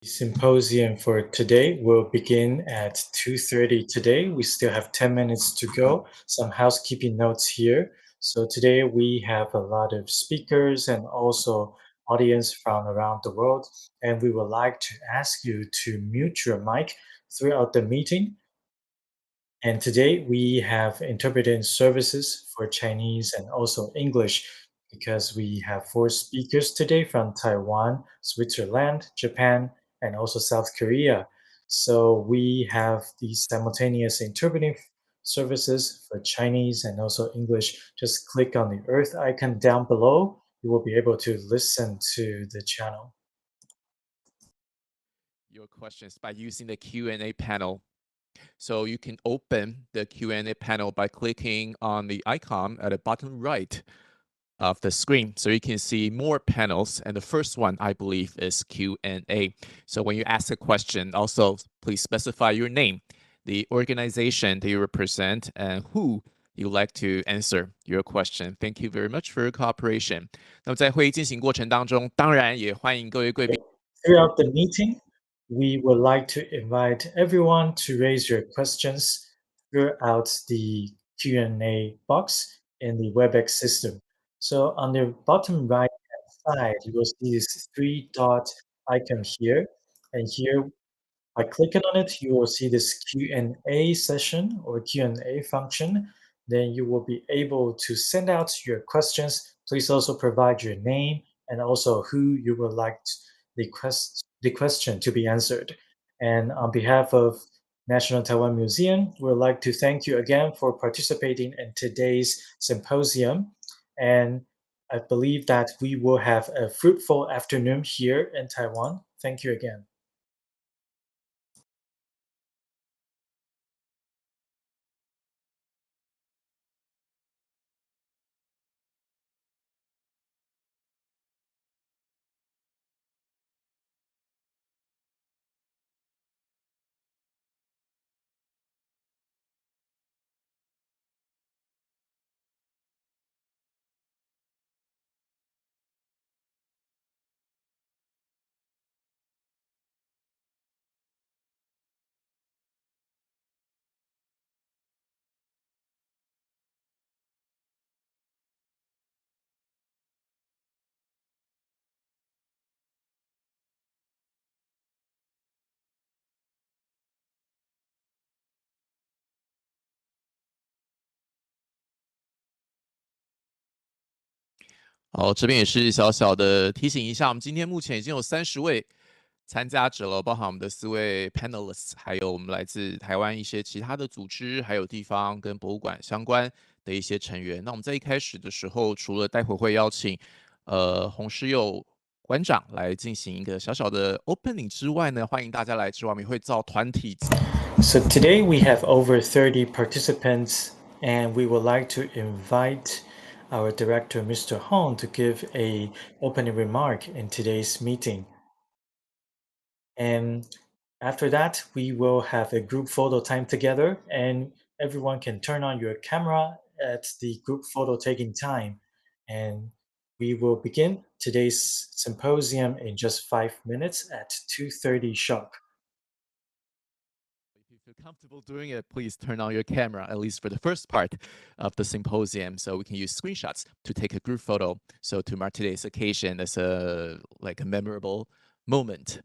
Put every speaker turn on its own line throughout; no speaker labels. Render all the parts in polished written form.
Symposium for today will begin at 2:30 today. We still have 10 minutes to go. Some housekeeping notes here. So today we have a lot of speakers and also audience from around the world, and we would like to ask you to mute your mic throughout the meeting. And today we have interpreting services for Chinese and also English because we have 4 speakers today from Taiwan, Switzerland, Japan, and also South Korea. So we have these simultaneous interpreting services for Chinese and also English. Just click on the Earth icon down below. You will be able to listen to the channel.
Your questions by using the Q&A panel. So you can open the Q&A panel by clicking on the icon at the bottom right of the screen. So you can see more panels. And the first one, I believe, is Q&A. So when you ask a question, also please specify your name, the organization that you represent, and who you'd like to answer your question. Thank you very much for your cooperation. 那么在会议进行过程当中，当然也欢迎各位贵宾。
Throughout the meeting, we would like to invite everyone to raise your questions throughout the Q&A box in the WebEx system. So on the bottom right side, you will see this 3-dot icon here. And here, by clicking on it, you will see this Q&A session or Q&A function. Then you will be able to send out your questions. Please also provide your name and also who you would like the question to be answered. And on behalf of National Taiwan Museum, we would like to thank you again for participating in today's symposium. And I believe that we will have a fruitful afternoon here in Taiwan. Thank you again.
好，这边也是小小的提醒一下，我们今天目前已经有30位参加者了，包含我们的4位 Panelists， 还有我们来自台湾一些其他的组织，还有地方跟博物馆相关的一些成员。那我们在一开始的时候，除了待会会邀请洪世佑馆长来进行一个小小的 opening 之外呢，欢迎大家来之外，我们会造团体。
So today we have over 30 participants, and we would like to invite our director, Mr. Hong, to give a opening remark in today's meeting. And after that, we will have a group photo time together, and everyone can turn on your camera at the group photo taking time. And we will begin today's symposium in just 5 minutes at 2:30 sharp.
If you feel comfortable doing it, please turn on your camera, at least for the first part of the symposium, so we can use screenshots to take a group photo. So to mark today's occasion as a memorable moment.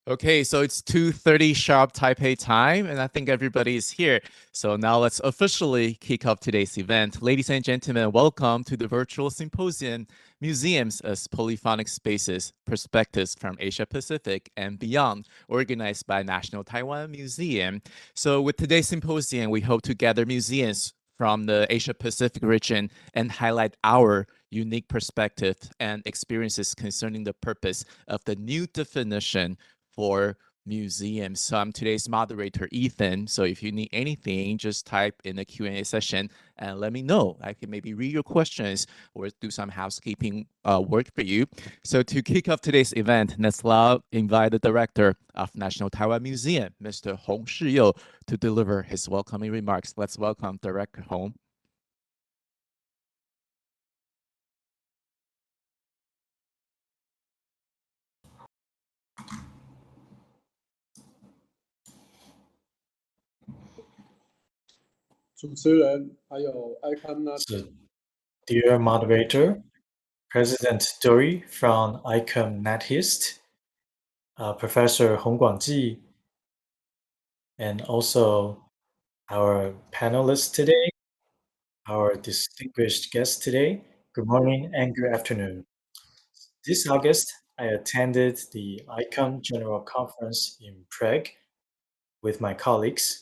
Okay, so it's 2:30 sharp Taipei time, and I think everybody is here. So now let's officially kick off today's event. Ladies and gentlemen, welcome to the virtual symposium, Museums as Polyphonic Spaces, Perspectives from Asia Pacific and Beyond, organized by National Taiwan Museum. So with today's symposium, we hope to gather museums from the Asia Pacific region and highlight our unique perspectives and experiences concerning the purpose of the new definition for museums. So I'm today's moderator, Ethan. So if you need anything, just type in the Q&A session and let me know. I can maybe read your questions or do some housekeeping work for you. So to kick off today's event, let's now invite the director of National Taiwan Museum, Mr. Hong Shiyou, to deliver his welcoming remarks. Let's welcome Director Hong.
So, dear moderator, President Dorit from ICOM NATHIST, Professor Hong Guangji, and also our panelists today, our distinguished guests today. Good morning and good afternoon. This August, I attended the ICOM General Conference in Prague with my colleagues.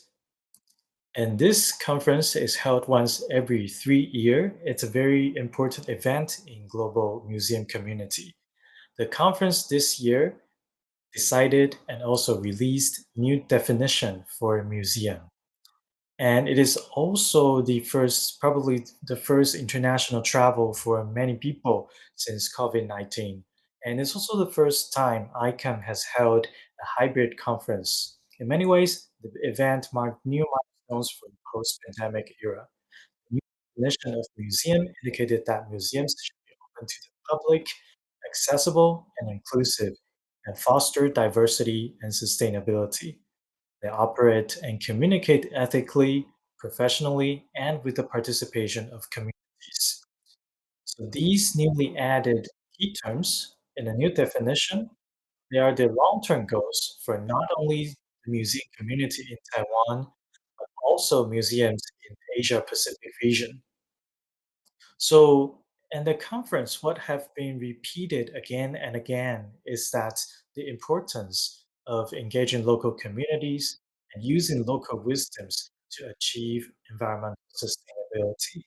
And this conference is held once every 3 years. It's a very important event in global museum community. The conference this year decided and also released new definition for a museum. And it is also probably the first international travel for many people since COVID-19. And it's also the first time ICOM has held a hybrid conference. In many ways, the event marked new milestones for the post-pandemic era. The new definition of museum indicated that museums should be open to the public, accessible and inclusive, and foster diversity and sustainability. They operate and communicate ethically, professionally, and with the participation of communities. So these newly added key terms in a new definition, they are the long-term goals for not only the museum community in Taiwan, but also museums in Asia Pacific region. So in the conference, what have been repeated again and again is that the importance of engaging local communities and using local wisdoms to achieve environmental sustainability.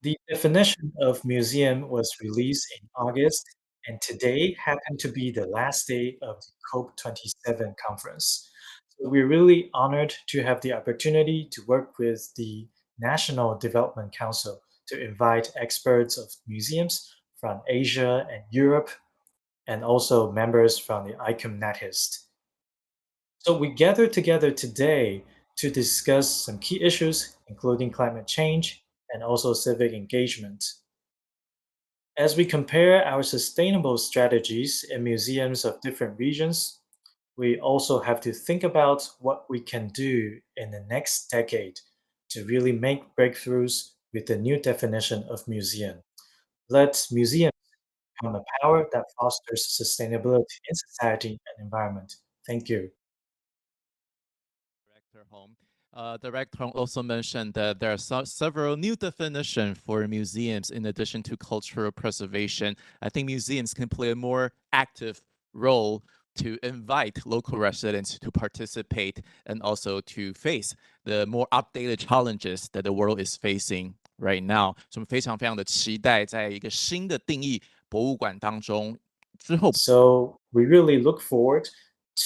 The definition of museum was released in August, and today happened to be the last day of the COP27 conference. So we're really honored to have the opportunity to work with the National Development Council to invite experts of museums from Asia and Europe, and also members from the ICOM NATHIST. So we gathered together today to discuss some key issues, including climate change and also civic engagement. As we compare our sustainable strategies in museums of different regions, we also have to think about what we can do in the next decade to really make breakthroughs with the new definition of museum. Let museums become a power that fosters sustainability in society and environment. Thank you.
Director Hong. Director Hong also mentioned that there are several new definitions for museums in addition to cultural preservation. I think museums can play a more active role to invite local residents to participate and also to face the more updated challenges that the world is facing right now. 所以我们非常非常的期待，在一个新的定义博物馆当中之后。
So we really look forward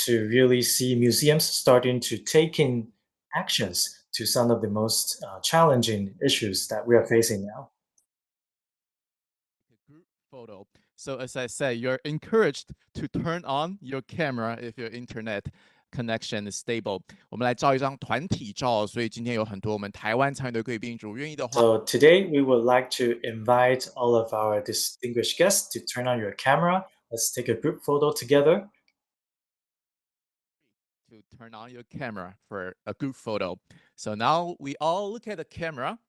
to really see museums starting to take in actions to some of the most challenging issues that we are facing now.
Group photo. So as I said, you're encouraged to turn on your camera if your internet connection is stable. 我们来照一张团体照，所以今天有很多我们台湾参与的贵宾，如愿意的话。
So today we would like to invite all of our distinguished guests to turn on your camera. Let's take a group photo together.
To turn on your camera for a group photo. So now we all look at the camera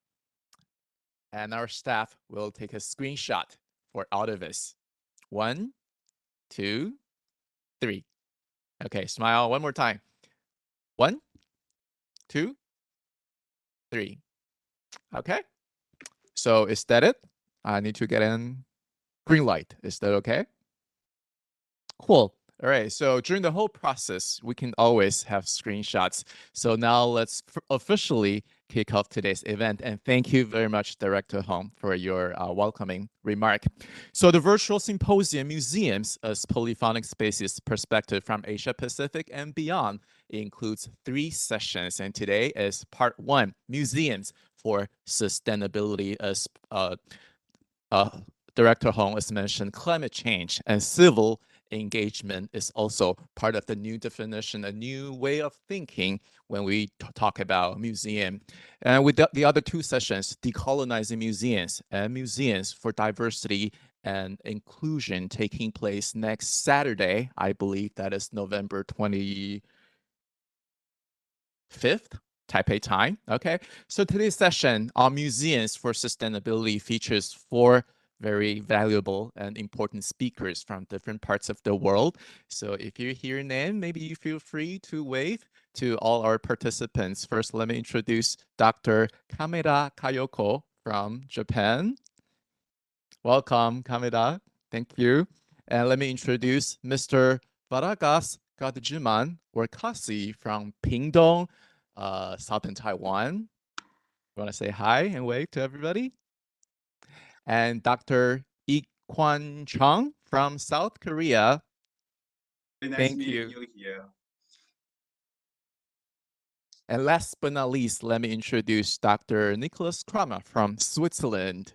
and our staff will take a screenshot for all of us. 1, 2, 3. Okay, smile one more time. 1, 2, 3. Okay. So is that it? I need to get in green light. Is that okay? Cool. All right. So during the whole process, we can always have screenshots. So now let's officially kick off today's event. And thank you very much, Director Hong, for your welcoming remark. So the virtual symposium museums as polyphonic spaces perspective from Asia Pacific and beyond includes 3 sessions. And today is part 1, museums for sustainability, as Director Hong has mentioned, climate change and civil engagement is also part of the new definition, a new way of thinking when we talk about museum. And with the other 2 sessions, decolonizing museums and museums for diversity and inclusion, taking place next Saturday. I believe that is November 25th, Taipei time. Okay, so today's session on museums for sustainability features 4 very valuable and important speakers from different parts of the world. So if you hear a name, maybe you feel free to wave to all our participants. First, let me introduce Dr. KAMEDA Kayoko from Japan. Welcome, KAMEDA. Thank you. And let me introduce Mr. Valagas Gadeljeman, or Kasi, from Pingdong, southern Taiwan. You want to say hi and wave to everybody? And Dr. Yikweong Chung from South Korea.
Very nice
Thank
meeting
you.
you here.
And last but not least, let me introduce Dr. Nicolas Kramar from Switzerland.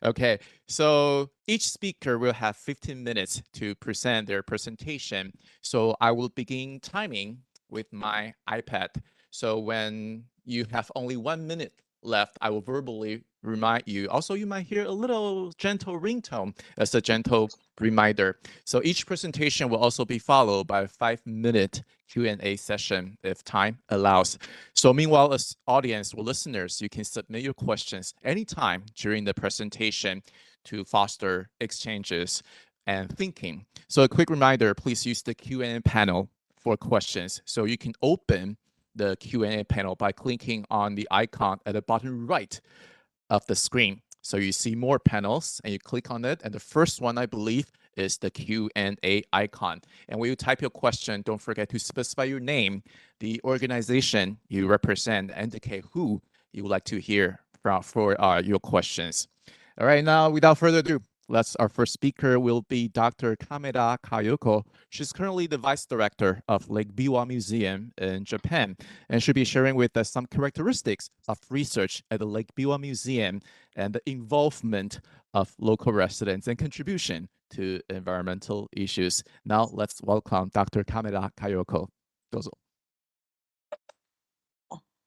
Okay, so each speaker will have 15 minutes to present their presentation. So I will begin timing with my iPad. So when you have only 1 minute left, I will verbally remind you. Also, you might hear a little gentle ringtone as a gentle reminder. So each presentation will also be followed by a 5-minute Q&A session if time allows. So meanwhile, as audience or listeners, you can submit your questions anytime during the presentation to foster exchanges and thinking. So a quick reminder, please use the Q&A panel for questions. So you can open the Q&A panel by clicking on the icon at the bottom right of the screen. So you see more panels and you click on it. And the first one, I believe, is the Q&A icon. And when you type your question, don't forget to specify your name, the organization you represent, and indicate who you would like to hear from for your questions. All right, now without further ado, our first speaker will be Dr. KAMEDA Kayoko. She's currently the Vice Director of Lake Biwa Museum in Japan, and she'll be sharing with us some characteristics of research at the Lake Biwa Museum and the involvement of local residents and contribution to environmental issues. Now let's welcome Dr. KAMEDA Kayoko. Dozo.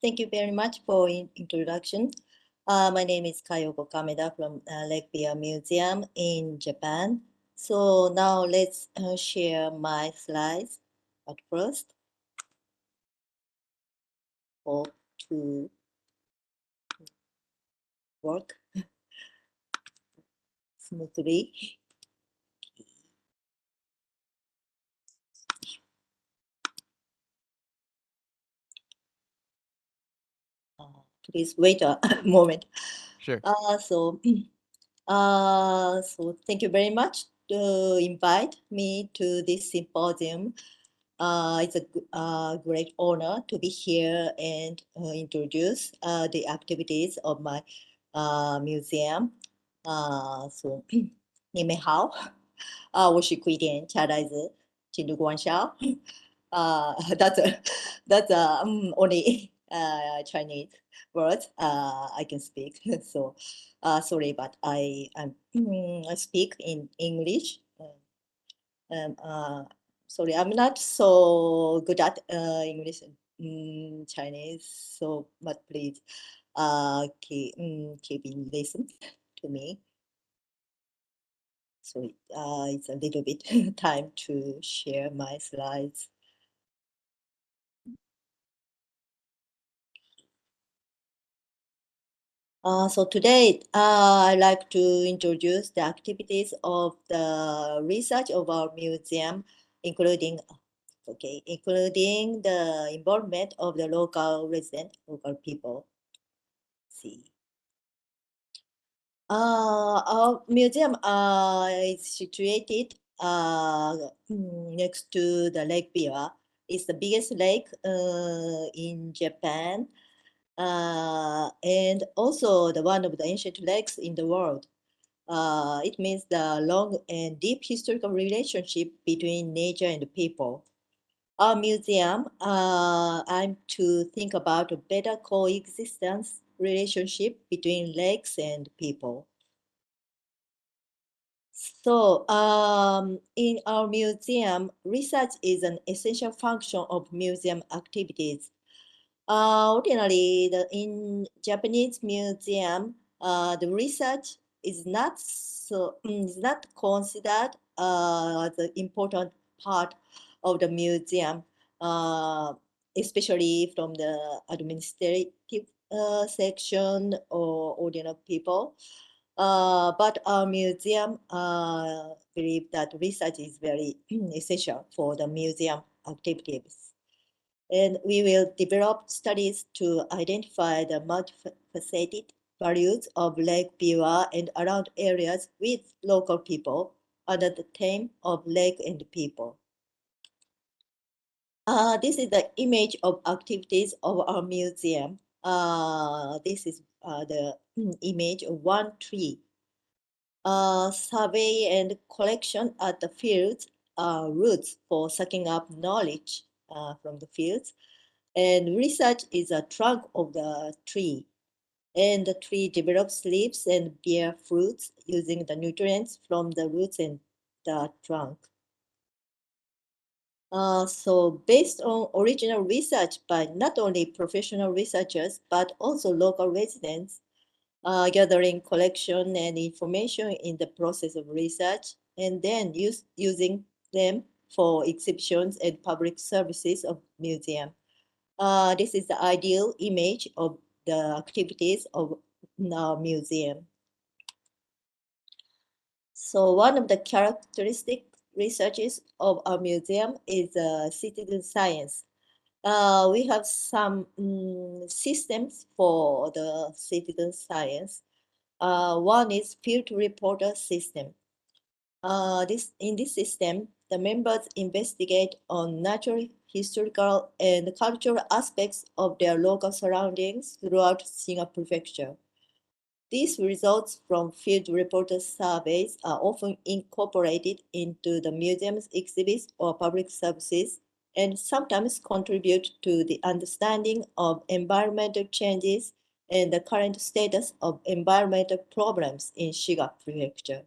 Thank you very much for introduction. My name is Kayoko Kameda from Lake Biwa Museum in Japan. So now let's share my slides at first. Hope to work smoothly. Please wait a moment.
Sure.
So thank you very much to invite me to this symposium. It's a great honor to be here and introduce the activities of my museum. 你们好，我是奎典恰代子，请读观赏。that's only Chinese words I can speak. So sorry, but I speak in English. Sorry, I'm not so good at English and Chinese. So, but please keep in listen to me. So it's a little bit time to share my slides. So today, I'd like to introduce the activities of the research of our museum, including the involvement of the local people. See. Our museum is situated next to the Lake Biwa. It's the biggest lake in Japan, and also the one of the ancient lakes in the world. It means the long and deep historical relationship between nature and people. Our museum aims to think about a better coexistence relationship between lakes and people. So in our museum, research is an essential function of museum activities. Ordinarily, in Japanese museum, the research is not considered the important part of the museum, especially from the administrative section or ordinary people. But our museum believe that research is very essential for the museum activities. And we will develop studies to identify the multifaceted values of Lake Biwa and around areas with local people under the theme of Lake and People. This is the image of activities of our museum. This is the image of one tree. Survey and collection at the fields are roots for sucking up knowledge from the fields. And research is a trunk of the tree. And the tree develops leaves and bear fruits using the nutrients from the roots and the trunk. So based on original research by not only professional researchers, but also local residents, gathering collection and information in the process of research, and then using them for exhibitions and public services of museum. This is the ideal image of the activities of our museum. So one of the characteristic researches of our museum is citizen science. We have some systems for the citizen science. One is field reporter system. In this system, the members investigate on natural, historical, and cultural aspects of their local surroundings throughout Shiga Prefecture. These results from field reporter surveys are often incorporated into the museum's exhibits or public services and sometimes contribute to the understanding of environmental changes and the current status of environmental problems in Shiga Prefecture.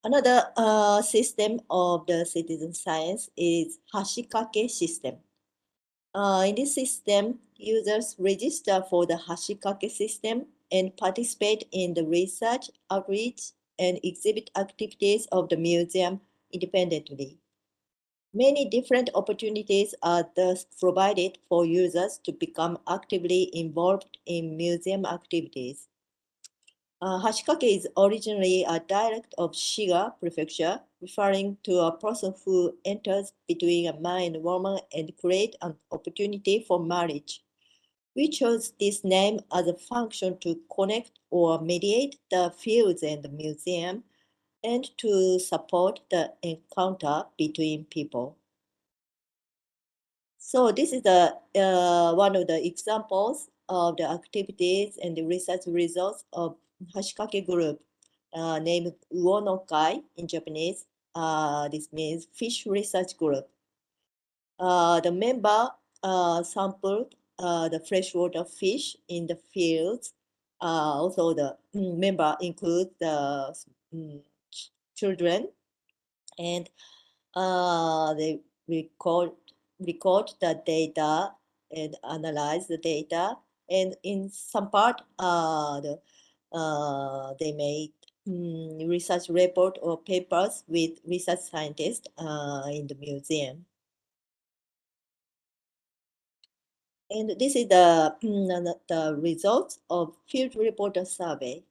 Another system of the citizen science is Hashikake system. In this system, users register for the Hashikake system and participate in the research, outreach, and exhibit activities of the museum independently. Many different opportunities are thus provided for users to become actively involved in museum activities. Hashikake is originally a dialect of Shiga Prefecture, referring to a person who enters between a man and woman and create an opportunity for marriage. We chose this name as a function to connect or mediate the fields and the museum and to support the encounter between people. So this is the one of the examples of the activities and the research results of Hashikake group named Uonokai in Japanese. This means fish research group. The member sampled the freshwater fish in the fields. Also, the member includes the children, and they record the data and analyze the data. And in some part, they made research report or papers with research scientists in the museum. And this is the results of field reporter survey.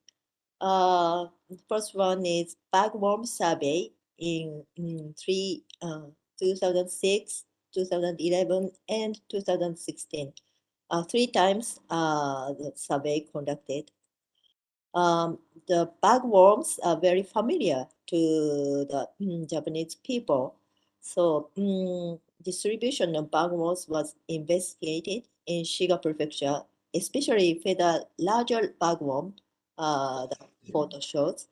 First one is bagworm survey in 2006, 2011, and 2016. 3 times the survey conducted. The bagworms are very familiar to the Japanese people. So distribution of bagworms was investigated in Shiga Prefecture, especially for the larger bagworm, the photo shows,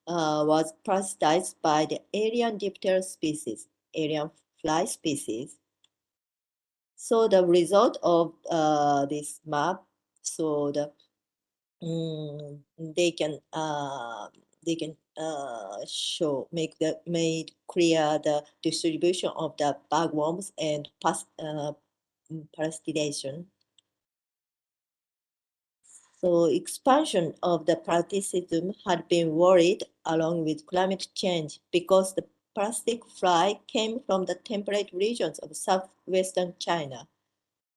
was parasitized by the alien diphtheria species, alien fly species. So the result of this map, so the they can made clear the distribution of the bagworms and parasitisation. So expansion of the parasitism had been worried along with climate change because the parasitic fly came from the temperate regions of southwestern China.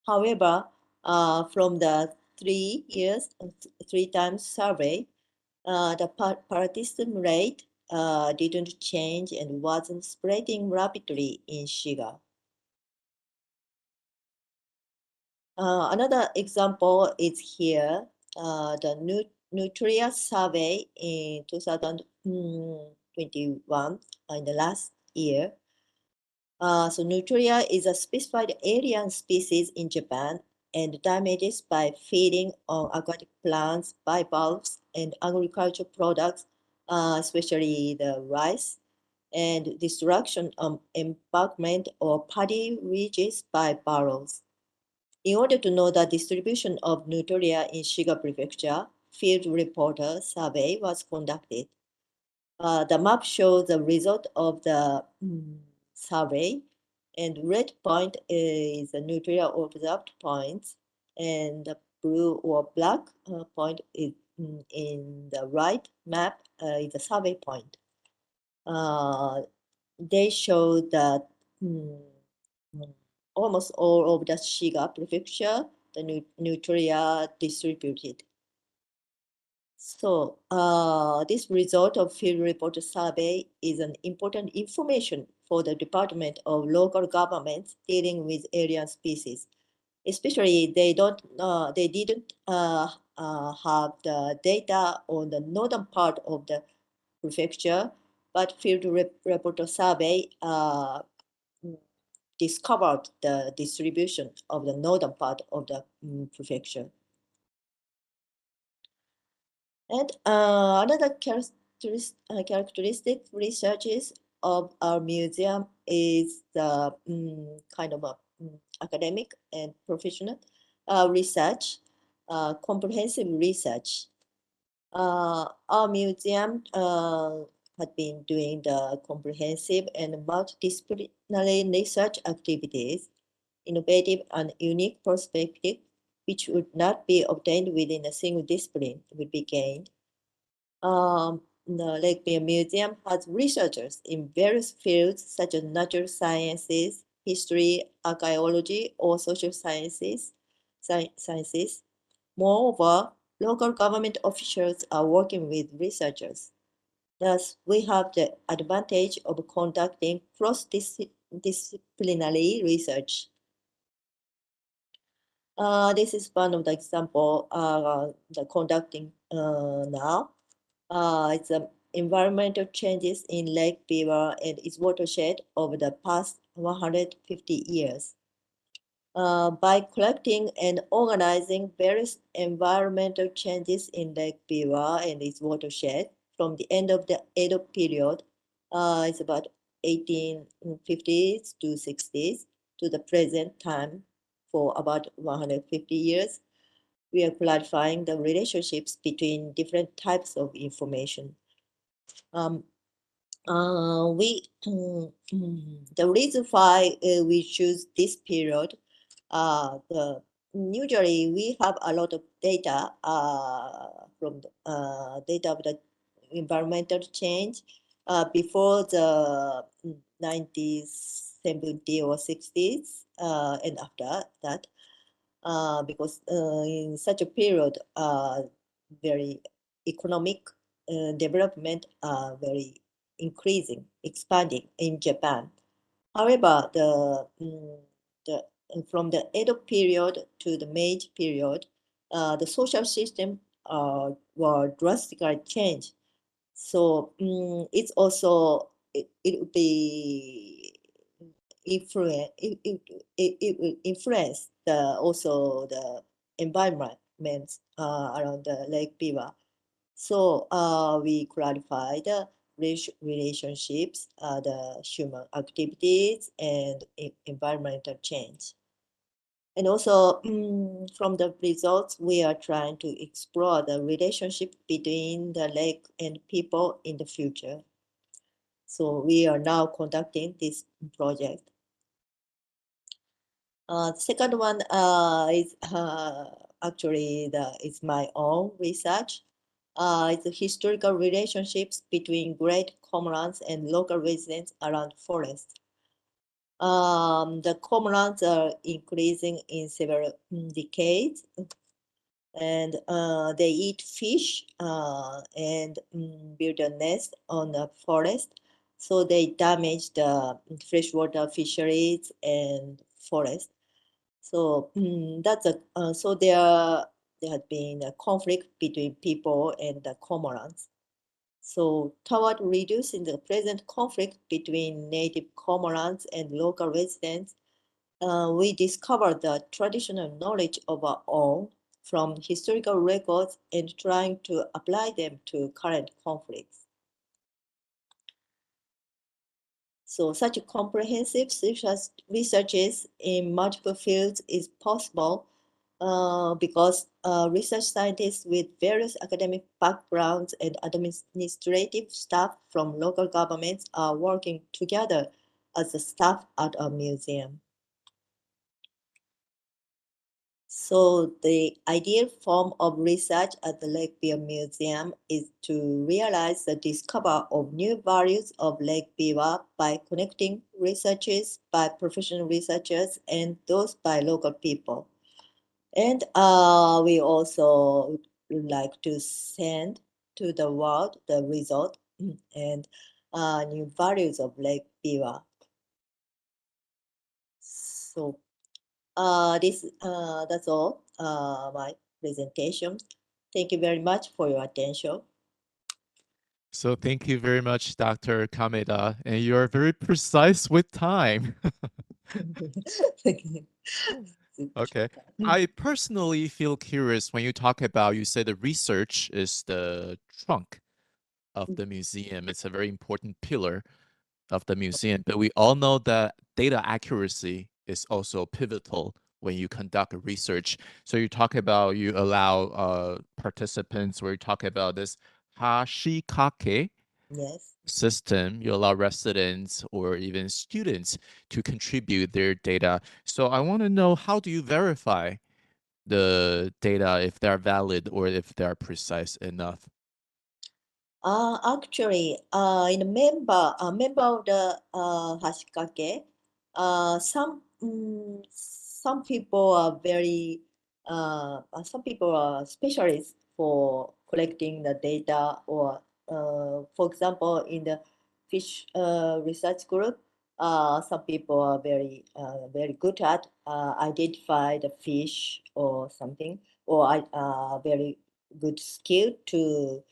However, from the 3 times survey, the parasitism rate didn't change and wasn't spreading rapidly in Shiga. Another example is here, the Nutria survey in 2021, in the last year. So Nutria is a specified alien species in Japan and damages by feeding on aquatic plants, bivalves, and agricultural products, especially the rice, and destruction of embankment or paddy ridges by burrows. In order to know the distribution of Nutria in Shiga Prefecture, field reporter survey was conducted. The map shows the result of the survey, and red point is the Nutria observed points, and the blue or black point is in the right map is the survey point. They show that almost all of the Shiga Prefecture, the Nutria distributed. So this result of field report survey is an important information for the Department of Local Governments dealing with alien species. Especially they didn't have the data on the northern part of the prefecture, but field report survey discovered the distribution of the northern part of the prefecture. And another characteristic researches of our museum is the kind of a academic and professional research, comprehensive research. Our museum had been doing the comprehensive and multidisciplinary research activities, innovative and unique perspective, which would not be obtained within a single discipline, would be gained. The Lake Biwa Museum has researchers in various fields such as natural sciences, history, archaeology, or social sciences. Moreover, local government officials are working with researchers. Thus, we have the advantage of conducting cross-disciplinary research. This is one of the example the conducting now. It's environmental changes in Lake Biwa and its watershed over the past 150 years. By collecting and organizing various environmental changes in Lake Biwa and its watershed from the end of the Edo period, it's about 1850s to 60s, to the present time for about 150 years, we are clarifying the relationships between different types of information. The reason why we choose this period, usually we have a lot of data from the data of the environmental change before the 1970s or 60s and after that. because in such a period, very economic development very increasing, expanding in Japan. However, from the Edo period to the Meiji period, the social system were drastically changed. So it's also it would be it will influence also the environment around the Lake Biwa. So we clarify the relationships, the human activities, and environmental change. And also from the results, we are trying to explore the relationship between the lake and people in the future. So we are now conducting this project. The second one is actually it's my own research. It's the historical relationships between great cormorants and local residents around forests. The cormorants are increasing in several decades, and they eat fish and build a nest on the forest. So they damage the freshwater fisheries and forest. So that's so there has been a conflict between people and the cormorants. So toward reducing the present conflict between native cormorants and local residents, we discovered the traditional knowledge of our own from historical records and trying to apply them to current conflicts. So such comprehensive researches in multiple fields is possible because research scientists with various academic backgrounds and administrative staff from local governments are working together as a staff at a museum. So the ideal form of research at the Lake Biwa Museum is to realize the discovery of new values of Lake Biwa by connecting researchers by professional researchers and those by local people. And we also would like to send to the world the result and new values of Lake Biwa. So that's all my presentation. Thank you very much for your attention.
So thank you very much, Dr. Kameda, and you are very precise with time. Okay. I personally feel curious when you talk about, you say the research is the trunk of the museum. It's a very important pillar of the museum, but we all know that data accuracy is also pivotal when you conduct a research. So you talk about, you allow participants, or you talk about this hashikake system, you allow residents or even students to contribute their data. So I want to know, how do you verify the data, if they're valid or if they're precise enough?
Actually, in a member of the hashikake, some people are very some people are specialists for collecting the data, or for example, in the fish research group, some people are very good at identify the fish or something, or very good skill to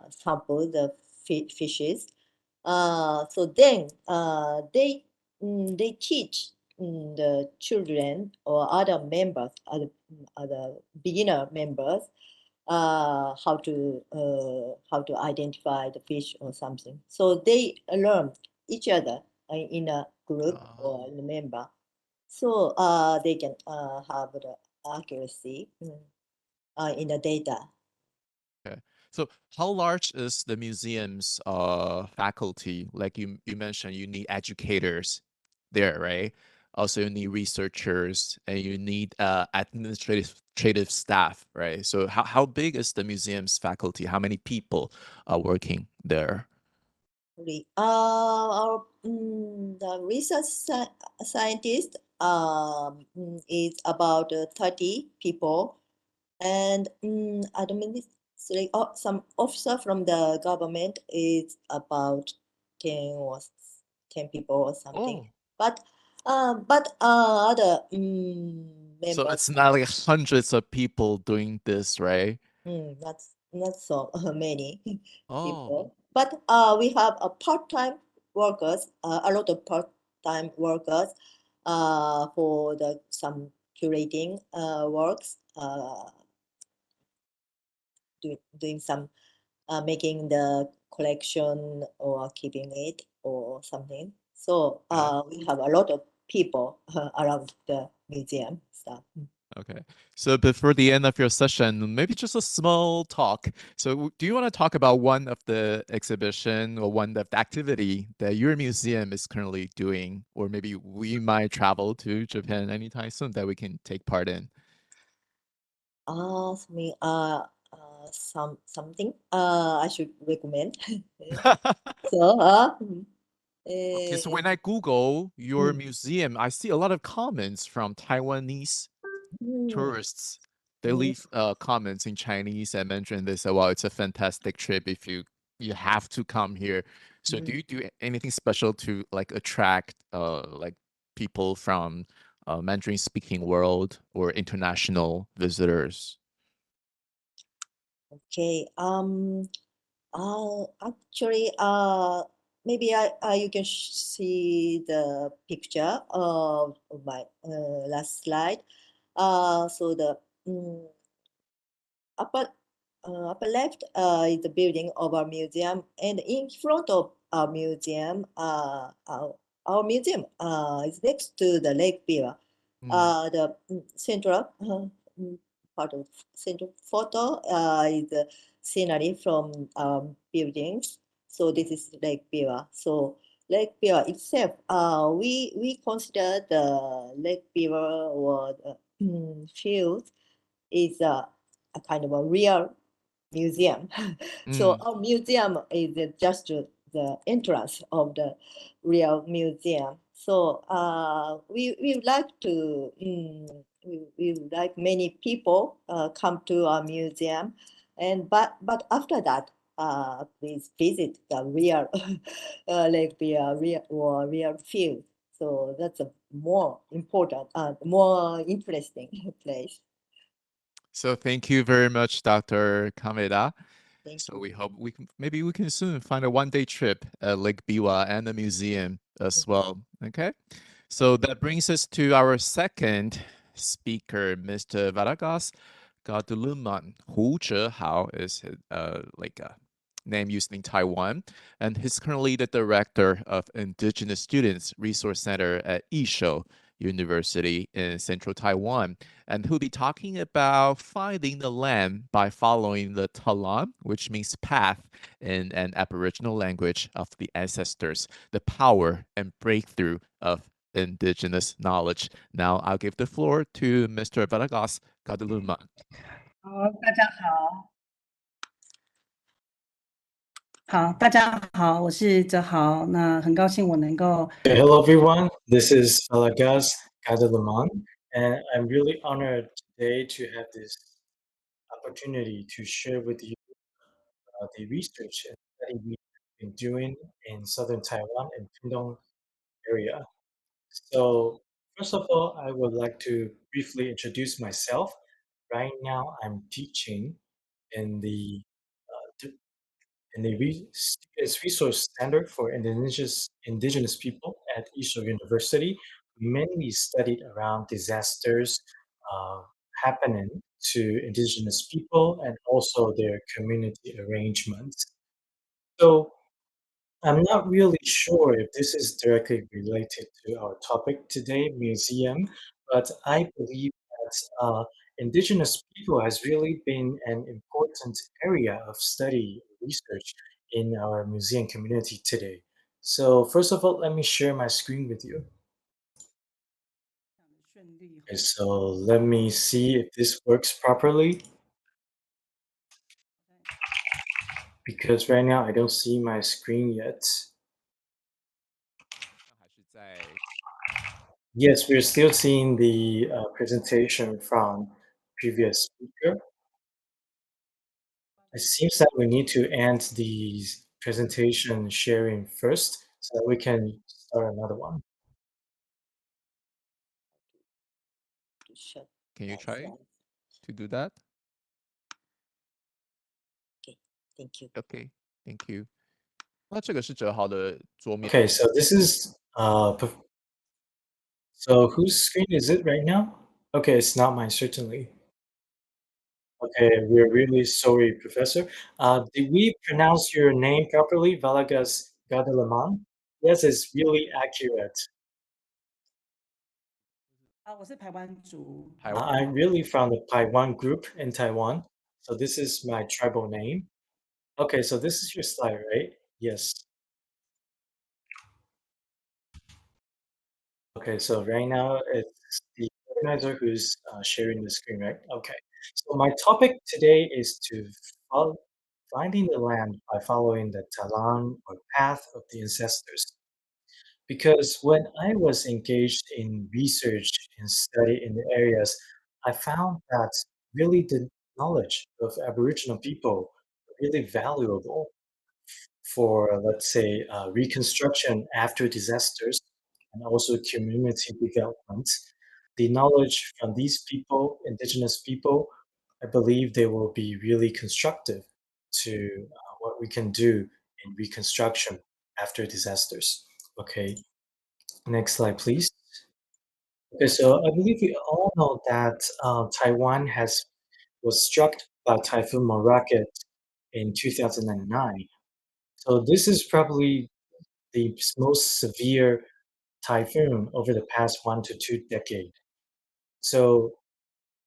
sample the fishes. So then they teach the children or other members, other beginner members, how to identify the fish or something. So they learn each other in a group or in a member. So they can have the accuracy in the data.
Okay. So how large is the museum's faculty? Like you mentioned, you need educators there, right? Also, you need researchers and you need administrative staff, right? So how big is the museum's faculty? How many people are working there?
The research scientists is about 30 people, and some officer from the government is about 10 people or something.
Oh.
But other members.
So it's not like hundreds of people doing this, right?
Not so many
Oh.
people. But we have a part-time workers, a lot of part-time workers for some curating works, doing some making the collection or keeping it or something. So we have a lot of people around the museum stuff.
Okay. So before the end of your session, maybe just a small talk. So do you want to talk about one of the exhibition or one of the activity that your museum is currently doing, or maybe we might travel to Japan anytime soon that we can take part in?
Something I should recommend. So
Okay, so when I Google your museum, I see a lot of comments from Taiwanese tourists. They leave comments in Chinese and Mandarin. They say, "Well, it's a fantastic trip if you have to come here." So do you do anything special to like attract like people from Mandarin speaking world or international visitors?
Okay. Actually, maybe you can see the picture of my last slide. So the upper left is the building of our museum, and in front of our museum, our museum is next to the Lake Biwa. The central part of central photo is the scenery from buildings. So this is Lake Biwa. So Lake Biwa itself, we consider the Lake Biwa or the field is a kind of a real museum. So our museum is just the entrance of the real museum. So we would like to we would like many people come to our museum, and but after that please visit the real like the real field. So that's a more important more interesting place.
So thank you very much, Dr. Kameda.
Thank
So
you.
we hope maybe we can soon find a one-day trip at Lake Biwa and the museum as well. Okay. So that brings us to our second speaker, Mr. Valagas Gadeljeman. Hu Zhehao is like a name used in Taiwan, and he's currently the director of Indigenous Students Resource Center at I-Shou University in central Taiwan. And he'll be talking about finding the land by following the talan, which means path in an Aboriginal language of the ancestors, the power and breakthrough of Indigenous knowledge. Now I'll give the floor to Mr. Valagas Gadeljeman.
好，大家好。好，大家好，我是哲豪。那很高兴我能够
Hello, everyone. This is Valagas Gadeljeman, and I'm really honored today to have this opportunity to share with you the research and study we've been doing in southern Taiwan and Pindong area. So, first of all, I would like to briefly introduce myself. Right now, I'm teaching in the Students Resource Center for Indigenous people at I-Shou University. We mainly studied around disasters happening to Indigenous people and also their community arrangements. So I'm not really sure if this is directly related to our topic today, museum, but I believe that Indigenous people has really been an important area of study research in our museum community today. So first of all, let me share my screen with you. Okay, so let me see if this works properly. Because right now I don't see my screen yet. Yes, we're still seeing the presentation from previous speaker. It seems that we need to end the presentation sharing first so that we can start another one.
Can you try to do that?
Okay, thank you.
Okay, thank you. 那这个是哲豪的桌面。
Okay, so this is so whose screen is it right now? Okay, it's not mine, certainly. Okay, we're really sorry, Professor. Did we pronounce your name properly, Valagas Gadeljeman? Yes, it's really accurate.
我是台湾族。
I'm really from the Paiwan group in Taiwan. So this is my tribal name. Okay, so this is your slide, right? Yes. Okay, so right now it's the organizer who's sharing the screen, right? Okay. So my topic today is to finding the land by following the talang or path of the ancestors. Because when I was engaged in research and study in the areas, I found that really the knowledge of Aboriginal people really valuable for, let's say, reconstruction after disasters and also community development. The knowledge from these people, Indigenous people, I believe they will be really constructive to what we can do in reconstruction after disasters. Okay, next slide, please. Okay, so I believe we all know that Taiwan was struck by Typhoon Morakot in 2009. So this is probably the most severe typhoon over the past 1 to 2 decades. So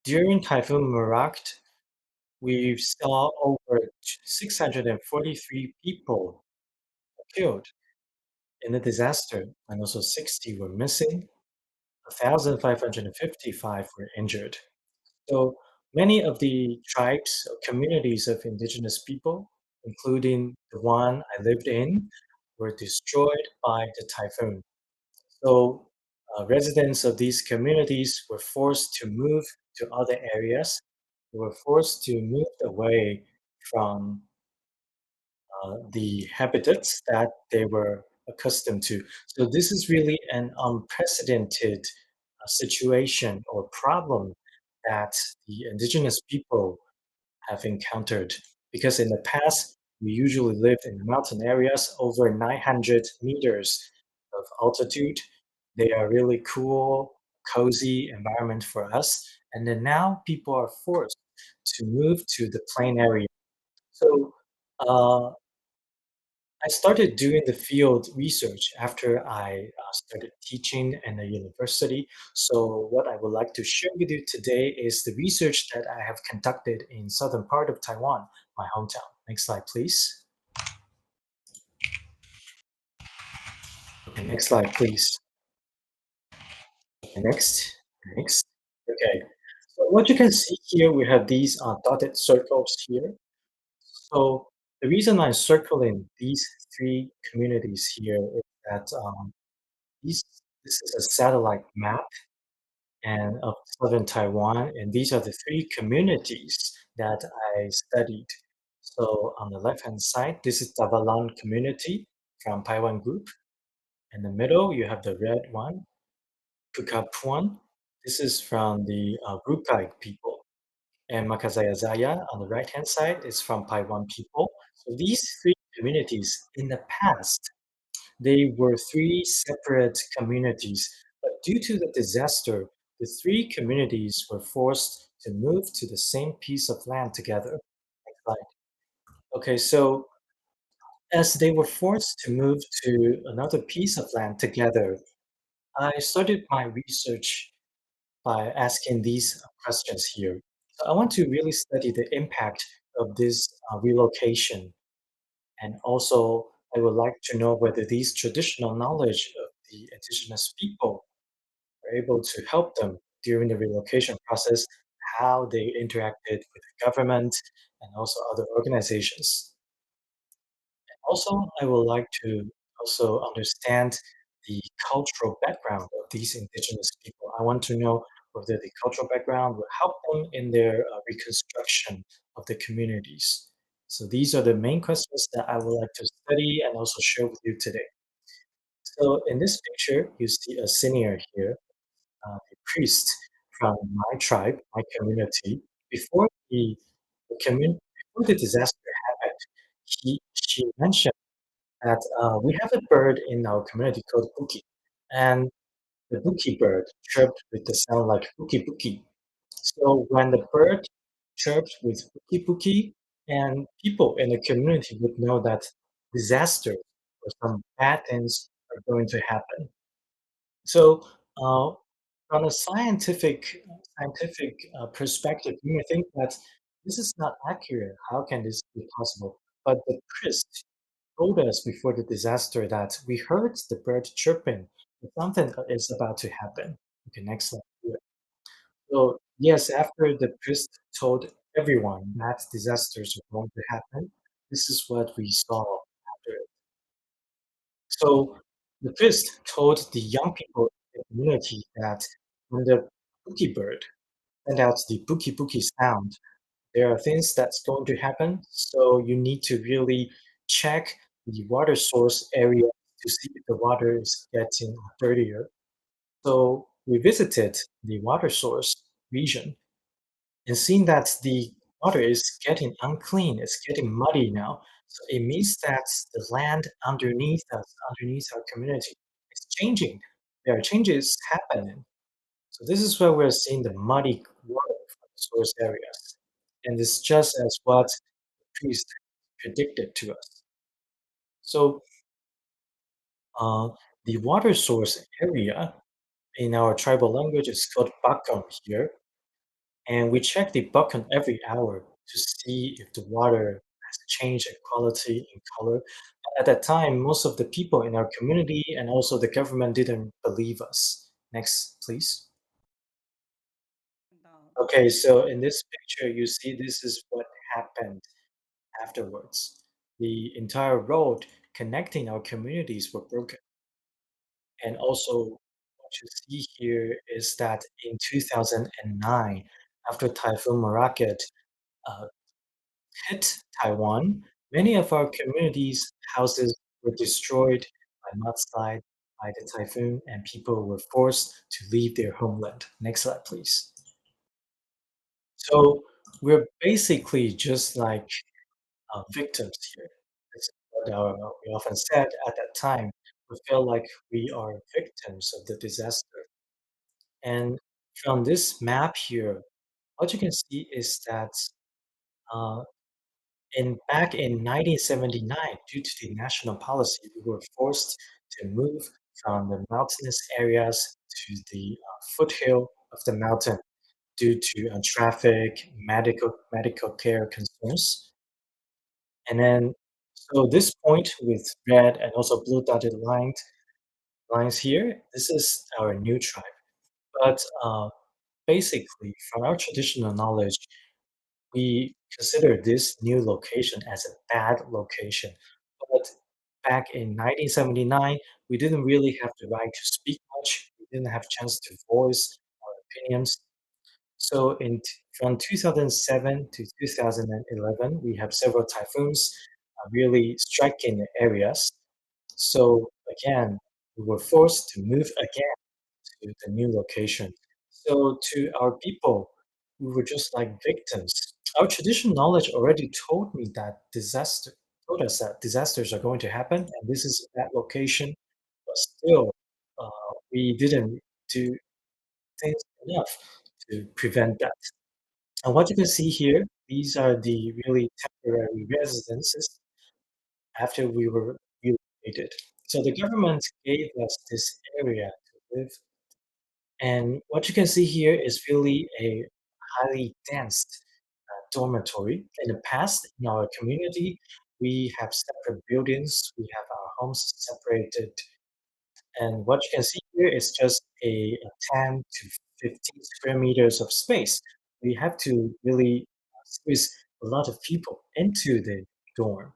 during Typhoon Morakot, we saw over 643 people killed in the disaster, and also 60 were missing. 1,555 were injured. So many of the tribes or communities of indigenous people, including the one I lived in, were destroyed by the typhoon. So residents of these communities were forced to move to other areas. They were forced to move away from the habitats that they were accustomed to. So this is really an unprecedented situation or problem that the indigenous people have encountered. Because in the past, we usually lived in mountain areas over 900 meters of altitude. They are really cool, cozy environment for us. And then now people are forced to move to the plain area. So I started doing the field research after I started teaching in a university. So what I would like to share with you today is the research that I have conducted in southern part of Taiwan, my hometown. Next slide, please. Okay, next slide, please. Okay, next. Okay, so what you can see here, we have these dotted circles here. So the reason I'm circling these 3 communities here is that this is a satellite map and of southern Taiwan, and these are the 3 communities that I studied. So on the left-hand side, this is Tavalan community from Paiwan group. In the middle, you have the red one, Pukapuan. This is from the Rukai people. And Makazayazaya on the right-hand side is from Paiwan people. So these 3 communities in the past, they were 3 separate communities, but due to the disaster, the 3 communities were forced to move to the same piece of land together. Next slide. Okay, so as they were forced to move to another piece of land together, I started my research by asking these questions here. So I want to really study the impact of this relocation. And also, I would like to know whether these traditional knowledge of the indigenous people are able to help them during the relocation process, how they interacted with the government and also other organizations. Also, I would like to also understand the cultural background of these indigenous people. I want to know whether the cultural background will help them in their reconstruction of the communities. So these are the main questions that I would like to study and also share with you today. So in this picture, you see a senior here, a priest from my tribe, my community. Before before the disaster happened, she mentioned that we have a bird in our community called buki, and the buki bird chirped with the sound like buki buki. So when the bird chirped with buki buki, and people in the community would know that disaster or some bad things are going to happen. So from a scientific perspective, you may think that this is not accurate. How can this be possible? But the priest told us before the disaster that we heard the bird chirping, that something is about to happen. Okay, next slide. Here. So yes, after the priest told everyone that disasters were going to happen, this is what we saw after it. So the priest told the young people in the community that when the buki bird sent out the buki buki sound, there are things that's going to happen. So you need to really check the water source area to see if the water is getting dirtier. So we visited the water source region and seeing that the water is getting unclean, it's getting muddy now. So it means that the land underneath us, underneath our community, is changing. There are changes happening. So this is where we're seeing the muddy water from the source areas. And it's just as what the priest predicted to us. So the water source area in our tribal language is called bakam here. And we check the bucket every hour to see if the water has changed in quality and color. At that time, most of the people in our community and also the government didn't believe us. Next, please. Okay, so in this picture, you see this is what happened afterwards. The entire road connecting our communities were broken. And also, what you see here is that in 2009, after Typhoon Morakot, uh, hit Taiwan, many of our communities' houses were destroyed by mudslide, by the typhoon, and people were forced to leave their homeland. Next slide, please. So we're basically just like victims here. This is what we often said at that time. We feel like we are victims of the disaster. And from this map here, what you can see is that uh, back in 1979, due to the national policy, we were forced to move from the mountainous areas to the foothill of the mountain due to traffic, medical care concerns. And then, so this point with red and also blue dotted lines here, this is our new tribe. But basically, from our traditional knowledge, we consider this new location as a bad location. But back in 1979, we didn't really have the right to speak much. We didn't have a chance to voice our opinions. So from 2007 to 2011, we have several typhoons really striking the areas. So again, we were forced to move again to the new location. So to our people, we were just like victims. Our traditional knowledge already told told us that disasters are going to happen, and this is that location. But still, we didn't do things enough to prevent that. And what you can see here, these are the really temporary residences after we were relocated. So the government gave us this area to live. And what you can see here is really a highly dense dormitory. In the past, in our community, we have separate buildings, we have our homes separated. And what you can see here is just a 10 to 15 square meters of space. We have to really squeeze a lot of people into the dorm.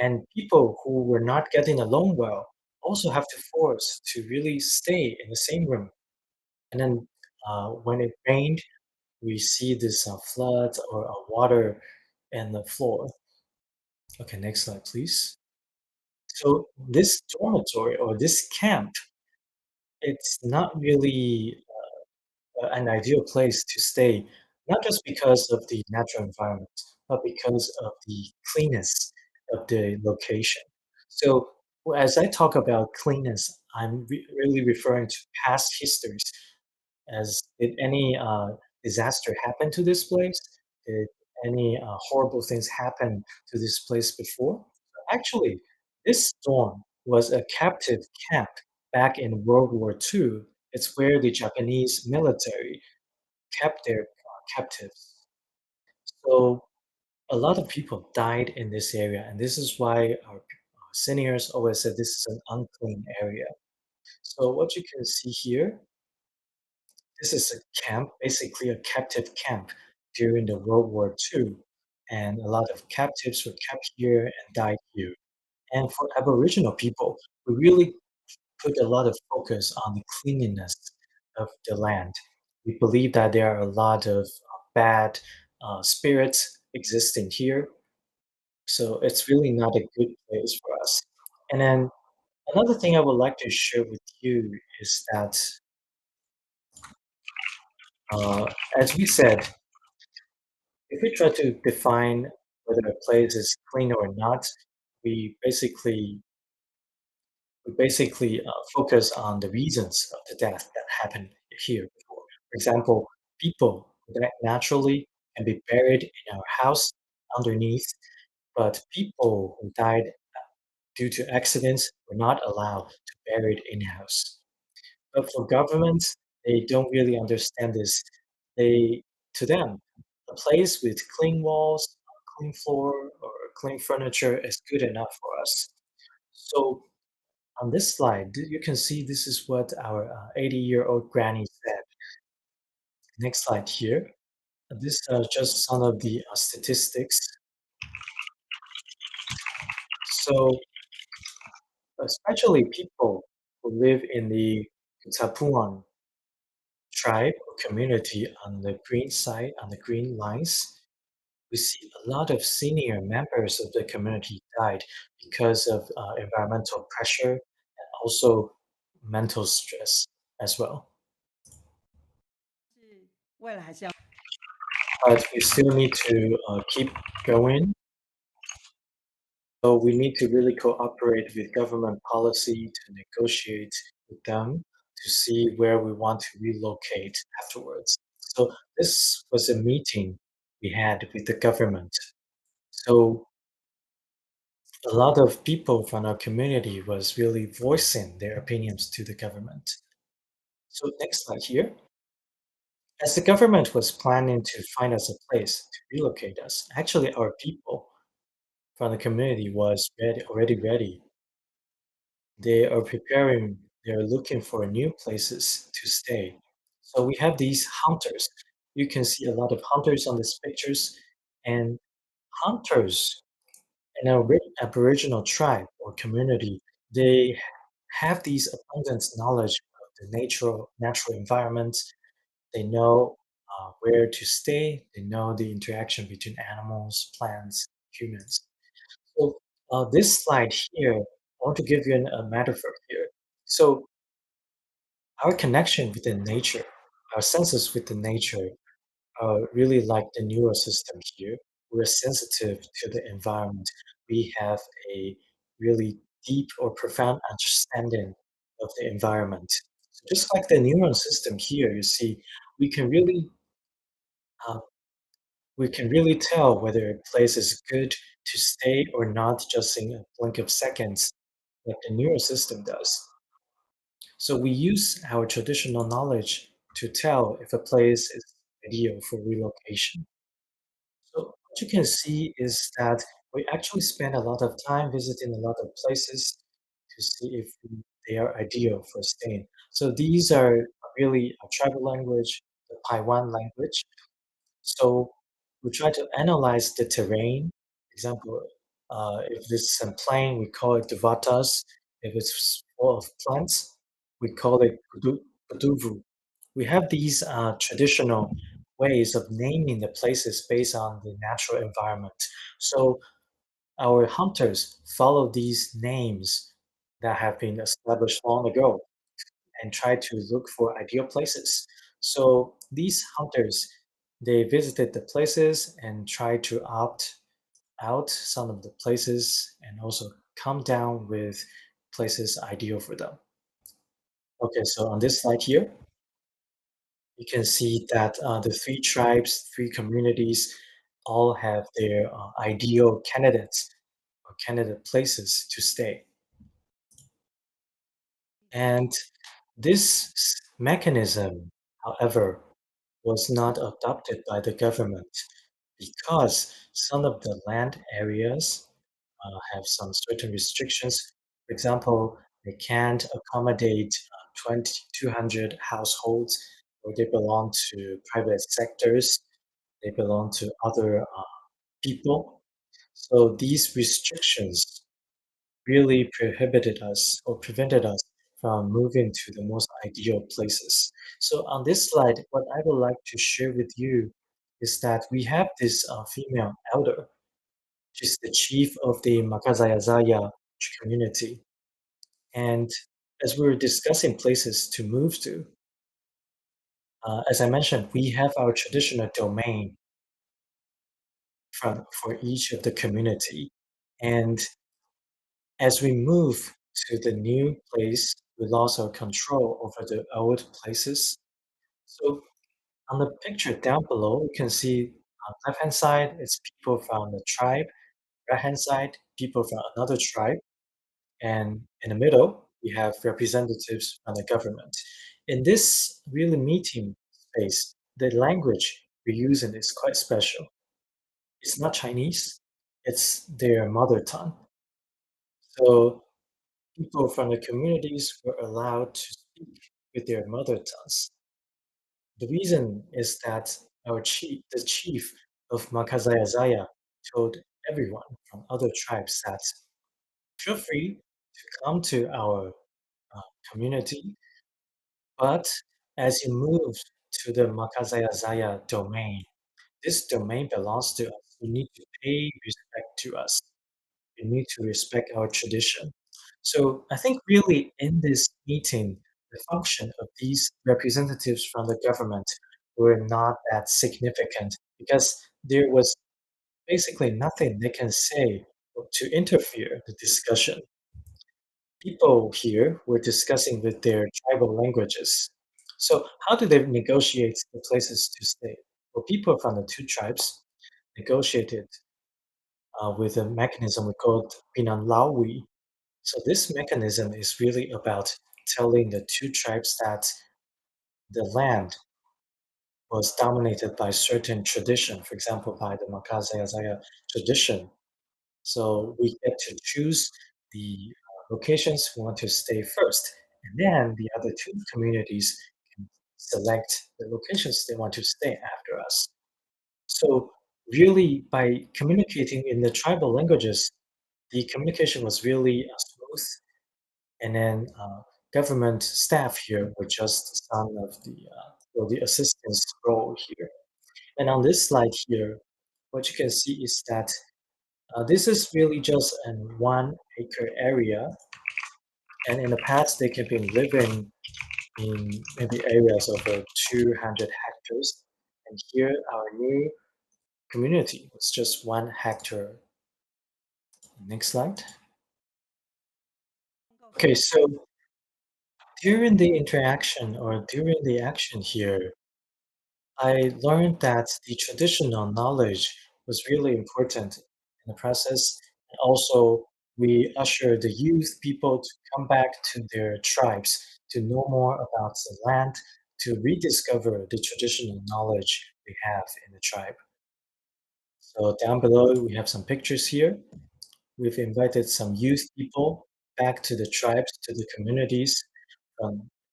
And people who were not getting along well also have to force to really stay in the same room. And then when it rained, we see this flood or water in the floor. Okay, next slide, please. So this dormitory or this camp, it's not really an ideal place to stay, not just because of the natural environment, but because of the cleanness of the location. So as I talk about cleanness, I'm really referring to past histories. As did any disaster happen to this place? Did any horrible things happen to this place before? Actually, this dorm was a captive camp back in World War II. It's where the Japanese military kept their captives. So a lot of people died in this area, and this is why our seniors always said this is an unclean area. So what you can see here, this is a camp, basically a captive camp during the World War II, and a lot of captives were kept here and died here. And for Aboriginal people, we really put a lot of focus on the cleanliness of the land. We believe that there are a lot of bad spirits existing here, so it's really not a good place for us. And then another thing I would like to share with you is that, as we said, if we try to define whether a place is clean or not, we basically focus on the reasons of the death that happened here before. For example, people who died naturally can be buried in our house underneath, but people who died due to accidents were not allowed to be buried in-house. But for governments, they don't really understand this. To them, a place with clean walls, clean floor, or clean furniture is good enough for us. So on this slide, you can see this is what our 80-year-old granny said. Next slide here. This are just some of the statistics. So especially people who live in the Kutapuan tribe or community on the green side, on the green lines, we see a lot of senior members of the community died because of environmental pressure and also mental stress as well. But we still need to keep going. So we need to really cooperate with government policy to negotiate with them to see where we want to relocate afterwards. So this was a meeting we had with the government. So a lot of people from our community was really voicing their opinions to the government. So next slide here. As the government was planning to find us a place to relocate us, actually our people from the community was already ready. They are preparing, they're looking for new places to stay. So we have these hunters. You can see a lot of hunters on these pictures, and hunters in a Aboriginal tribe or community, they have these abundant knowledge of the natural environment. They know where to stay. They know the interaction between animals, plants, humans. So this slide here, I want to give you a metaphor here. So our connection with the nature, our senses with the nature are really like the neural system here. We're sensitive to the environment. We have a really deep or profound understanding of the environment. So just like the neuron system here, you see, we can really uh, tell whether a place is good to stay or not just in a blink of seconds, like the neural system does. So we use our traditional knowledge to tell if a place is ideal for relocation. So what you can see is that we actually spend a lot of time visiting a lot of places to see if they are ideal for staying. So these are really a tribal language, the Paiwan language. So we try to analyze the terrain. For example, if this is a plain, we call it the vatas. If it's full of plants, we call it kuduvu. We have these traditional ways of naming the places based on the natural environment. So our hunters follow these names that have been established long ago and try to look for ideal places. So these hunters, they visited the places and tried to opt out some of the places and also come down with places ideal for them. Okay, so on this slide here, you can see that the 3 tribes, 3 communities all have their ideal candidates or candidate places to stay. And this mechanism, however, was not adopted by the government because some of the land areas have some certain restrictions. For example, they can't accommodate 200 households, or they belong to private sectors, they belong to other people. So these restrictions really prohibited us or prevented us from moving to the most ideal places. So on this slide, what I would like to share with you is that we have this female elder. She's the chief of the Makazayazaya community. And as we were discussing places to move to, as I mentioned, we have our traditional domain for each of the community. And as we move to the new place, we lost our control over the old places. So on the picture down below, you can see on the left-hand side, it's people from the tribe. Right-hand side, people from another tribe. And in the middle, we have representatives from the government. In this really meeting space, the language we're using is quite special. It's not Chinese, it's their mother tongue. So people from the communities were allowed to speak with their mother tongues. The reason is that the chief of Makazayazaya told everyone from other tribes that feel free to come to our community, but as you move to the Makazayazaya domain, this domain belongs to us. You need to pay respect to us. You need to respect our tradition. So I think really in this meeting, the function of these representatives from the government were not that significant because there was basically nothing they can say to interfere the discussion. People here were discussing with their tribal languages. So how do they negotiate the places to stay? Well, people from the 2 tribes negotiated with a mechanism we called Pinanlawi. So this mechanism is really about telling the 2 tribes that the land was dominated by certain tradition, for example, by the Makazayazaya tradition. So we get to choose the locations we want to stay first, and then the other 2 communities can select the locations they want to stay after us. So really, by communicating in the tribal languages, the communication was really smooth, and then government staff here were just some of the assistance role here. And on this slide here, what you can see is that this is really just an 1-acre area, and in the past they can be living in maybe areas over 200 hectares. And here our new community was just 1 hectare. Next slide. Okay, so during the interaction or during the action here, I learned that the traditional knowledge was really important in the process. And also, we usher the youth people to come back to their tribes, to know more about the land, to rediscover the traditional knowledge we have in the tribe. So down below, we have some pictures here. We've invited some youth people back to the tribes, to the communities.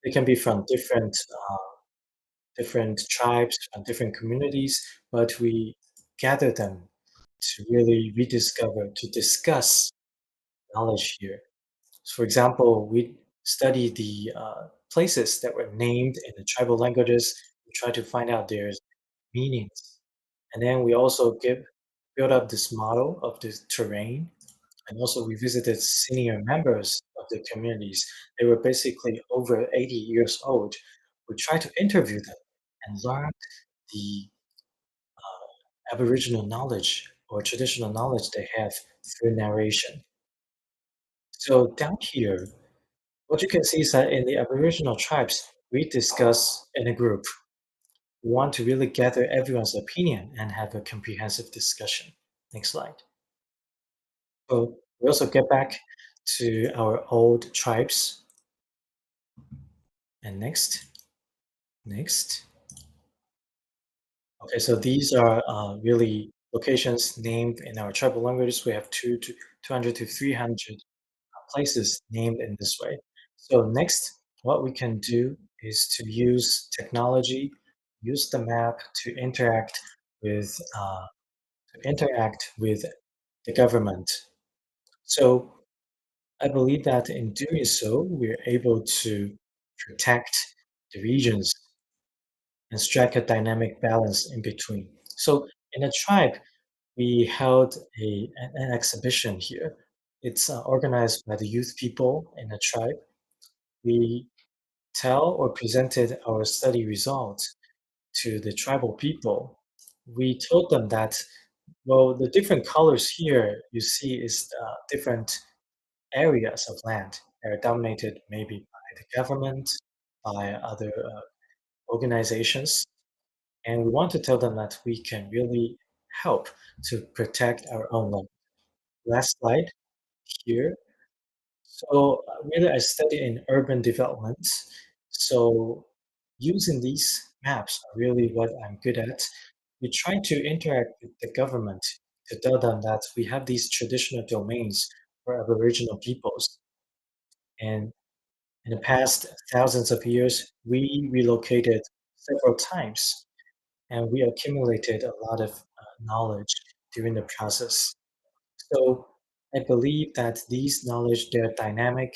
They can be from different tribes and different communities, but we gather them to really rediscover, to discuss knowledge here. For example, we study the places that were named in the tribal languages. We try to find out their meanings. And then we also build up this model of the terrain. And also we visited senior members of the communities. They were basically over 80 years old. We tried to interview them and learn the Aboriginal knowledge or traditional knowledge they have through narration. So down here, what you can see is that in the Aboriginal tribes, we discuss in a group. We want to really gather everyone's opinion and have a comprehensive discussion. Next slide. So we also get back to our old tribes. And next. Okay, so these are really locations named in our tribal languages. We have 200 to 300 places named in this way. So next, what we can do is to use technology, use the map to interact with the government. So I believe that in doing so, we're able to protect the regions and strike a dynamic balance in between. So in a tribe, we held an exhibition here. It's organized by the youth people in the tribe. We tell or presented our study results to the tribal people. We told them that, well, the different colors here you see is different areas of land that are dominated maybe by the government, by other organizations. And we want to tell them that we can really help to protect our own land. Last slide here. So really I study in urban development. So using these maps are really what I'm good at. We try to interact with the government to tell them that we have these traditional domains for Aboriginal peoples. And in the past thousands of years, we relocated several times and we accumulated a lot of knowledge during the process. So I believe that these knowledge, they're dynamic,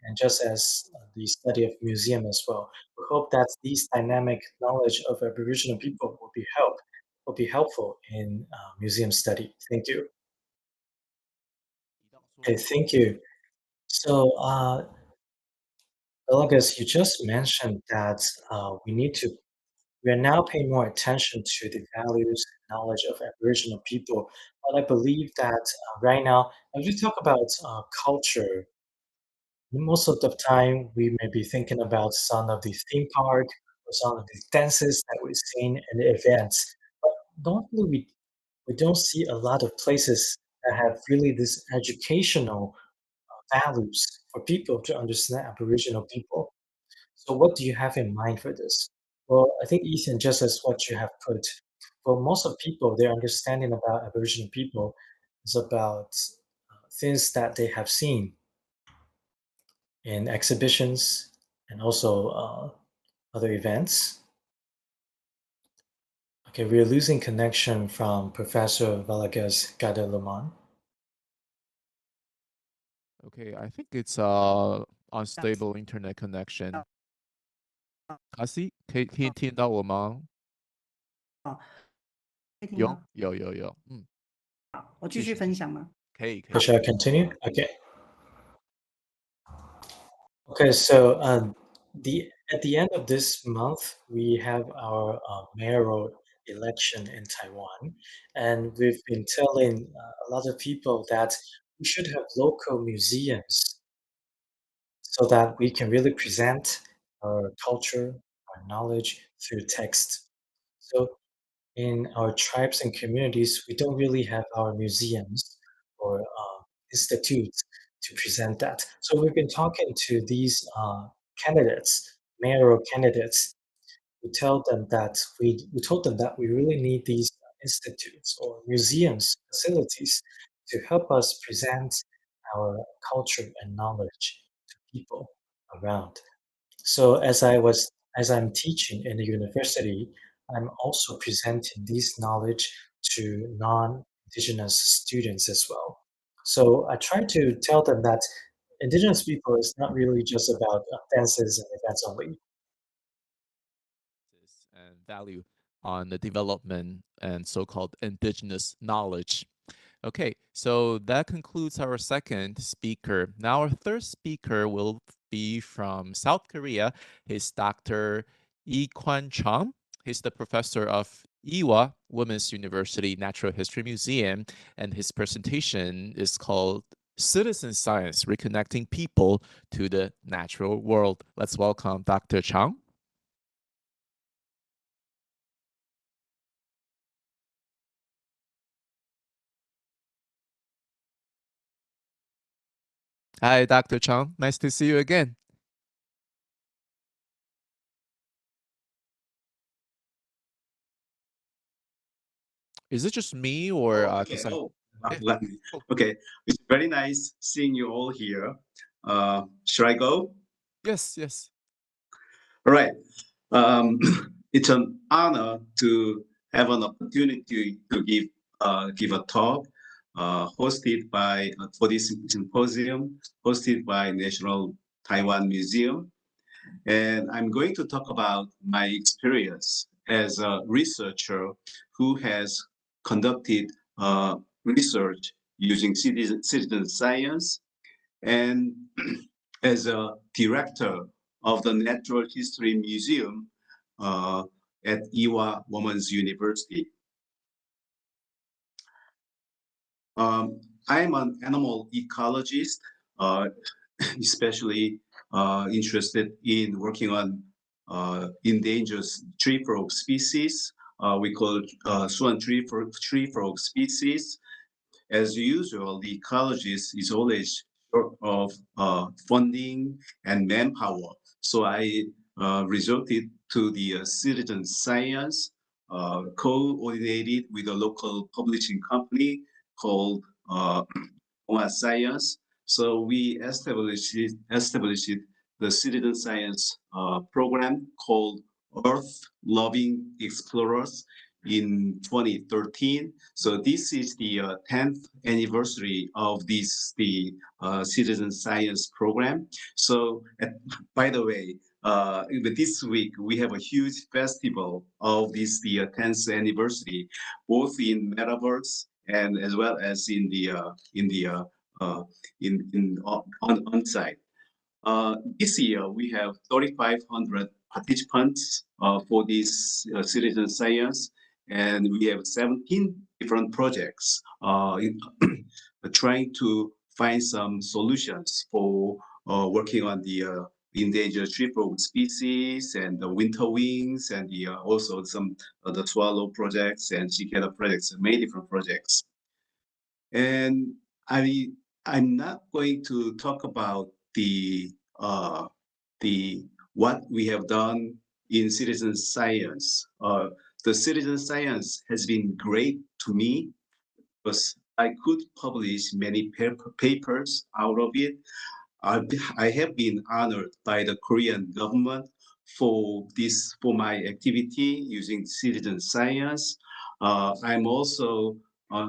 and just as the study of museum as well. We hope that these dynamic knowledge of Aboriginal people will be helpful in museum study. Thank you. Okay, thank you. So, Valagas, you just mentioned that we are now paying more attention to the values and knowledge of Aboriginal people. But I believe that right now, as we talk about culture, most of the time we may be thinking about some of the theme park or some of the dances that we've seen in the events. But normally we don't see a lot of places that have really this educational values for people to understand Aboriginal people. So what do you have in mind for this? Well, I think Ethan, just as what you have put, for most of people, their understanding about Aboriginal people is about things that they have seen in exhibitions and also other events. Okay, we are losing connection from Professor Valagas Gadeljeman.
Okay, I think it's unstable internet connection. 阿西，可以听到我吗？有，
我继续分享吗？
可以。
Should I continue? Okay. Okay, so at the end of this month, we have our mayoral election in Taiwan, and we've been telling a lot of people that we should have local museums so that we can really present our culture, our knowledge through text. So in our tribes and communities, we don't really have our museums or institutes to present that. So we've been talking to these candidates, mayoral candidates, we told them that we really need these institutes or museums facilities to help us present our culture and knowledge to people around. So as I'm teaching in the university, I'm also presenting this knowledge to non-Indigenous students as well. So I try to tell them that Indigenous people is not really just about dances and events only.
And value on the development and so-called indigenous knowledge. Okay, so that concludes our second speaker. Now our third speaker will be from South Korea. He's Dr. Yikweong. He's the professor of Ewha Women's University Natural History Museum, and his presentation is called Citizen Science, Reconnecting People to the Natural World. Let's welcome Dr. Chang. Hi, Dr. Chang. Nice to see you again. Is it just me or
okay. Okay, it's very nice seeing you all here. Should I go?
Yes.
All right. It's an honor to have an opportunity to give a talk hosted by for this symposium hosted by National Taiwan Museum, and I'm going to talk about my experience as a researcher who has conducted research using citizen science, and as a director of the Natural History Museum at Ewha Women's University. I'm an animal ecologist, especially interested in working on endangered tree frog species. We call it swan tree frog species. As usual, the ecologist is always short of funding and manpower. So I resorted to the citizen science, coordinated with a local publishing company called Science. So we established the citizen science program called Earth Loving Explorers in 2013. So this is the 10th anniversary of the citizen science program. So by the way, this week we have a huge festival of this the 10th anniversary, both in Metaverse and as well as in the on site. This year we have 3,500 participants for this citizen science, and we have 17 different projects trying to find some solutions for working on the endangered tree frog species and the winter wings, and also some of the swallow projects and cicada projects, many different projects. And I'm not going to talk about the what we have done in citizen science. The citizen science has been great to me because I could publish many papers out of it. I have been honored by the Korean government for my activity using citizen science. I'm also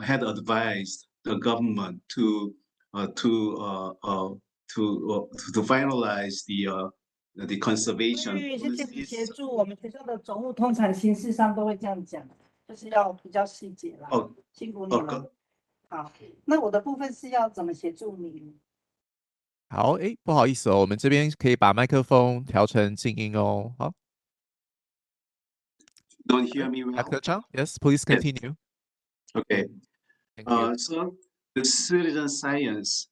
had advised the government to finalize the conservation
谢谢你协
policies.
助，我们学校的总务通常形式上都会这样讲，就是要比较细节啦。
哦，
辛苦你了。好，那我的部分是要怎么协助你？
好，不好意思哦，我们这边可以把麦克风调成静音哦。好
Don't hear me well?
Dr. Chang, yes, please continue.
Okay.
Thank you.
So the citizen science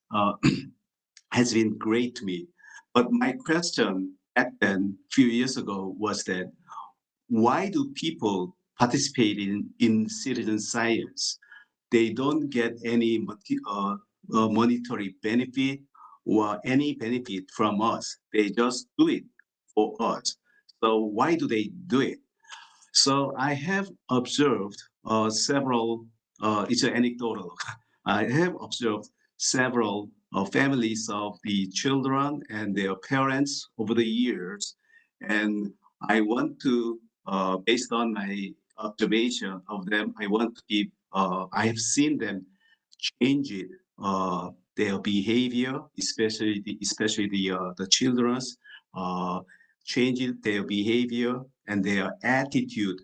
has been great to me. But my question back then, a few years ago, was that why do people participate in citizen science? They don't get any monetary benefit or any benefit from us. They just do it for us. So why do they do it? So I have observed several, it's anecdotal. I have observed several families of the children and their parents over the years. And I want to, based on my observation of them, I want to give, I have seen them change it their behavior, especially the children's, changing their behavior and their attitude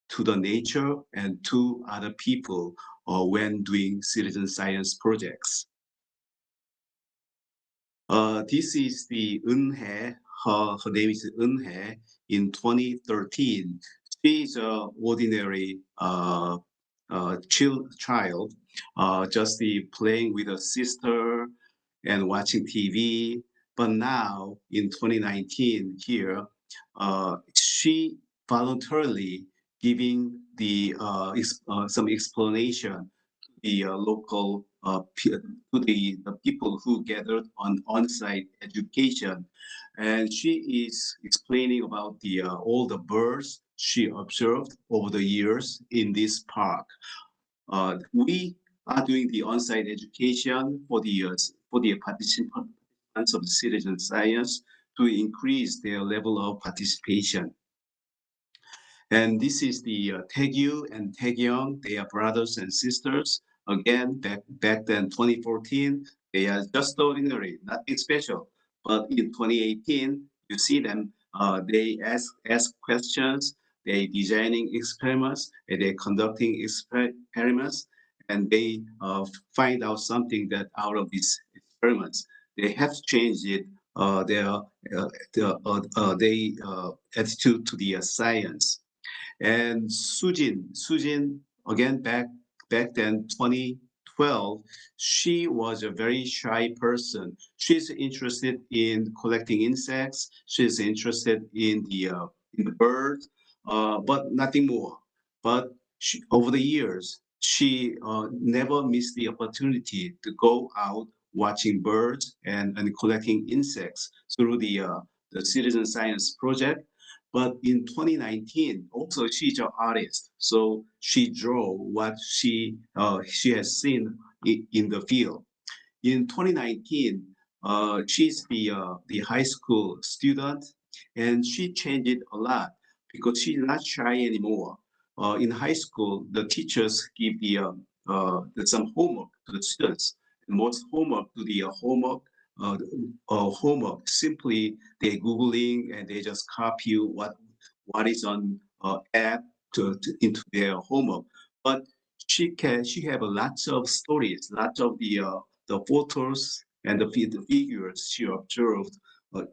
to the nature and to other people when doing citizen science projects. This is the Eunhae. Her name is Eunhae. In 2013, she is an ordinary child, just playing with her sister and watching TV. But now in 2019 here, she voluntarily giving some explanation to the local to the people who gathered on-site education, and she is explaining about all the birds she observed over the years in this park. We are doing the on-site education for the participants of citizen science to increase their level of participation. And this is the Taegyu and Taegyeong. They are brothers and sisters. Again, back then, 2014, they are just ordinary, nothing special. But in 2018, you see them, they ask questions, they designing experiments, and they conducting experiments, and they find out something that out of these experiments. They have changed it, their attitude to the science. And Sujin, again, back then, 2012, she was a very shy person. She's interested in collecting insects. She's interested in the birds, but nothing more. But over the years, she never missed the opportunity to go out watching birds and collecting insects through the citizen science project. But in 2019, also she's an artist, so she drew what she has seen in the field. In 2019, she's the high school student, and she changed it a lot because she's not shy anymore. In high school, the teachers give some homework to the students. And most homework to the homework simply they googling and they just copy what is on app into their homework. But she have lots of stories, lots of the photos and the figures she observed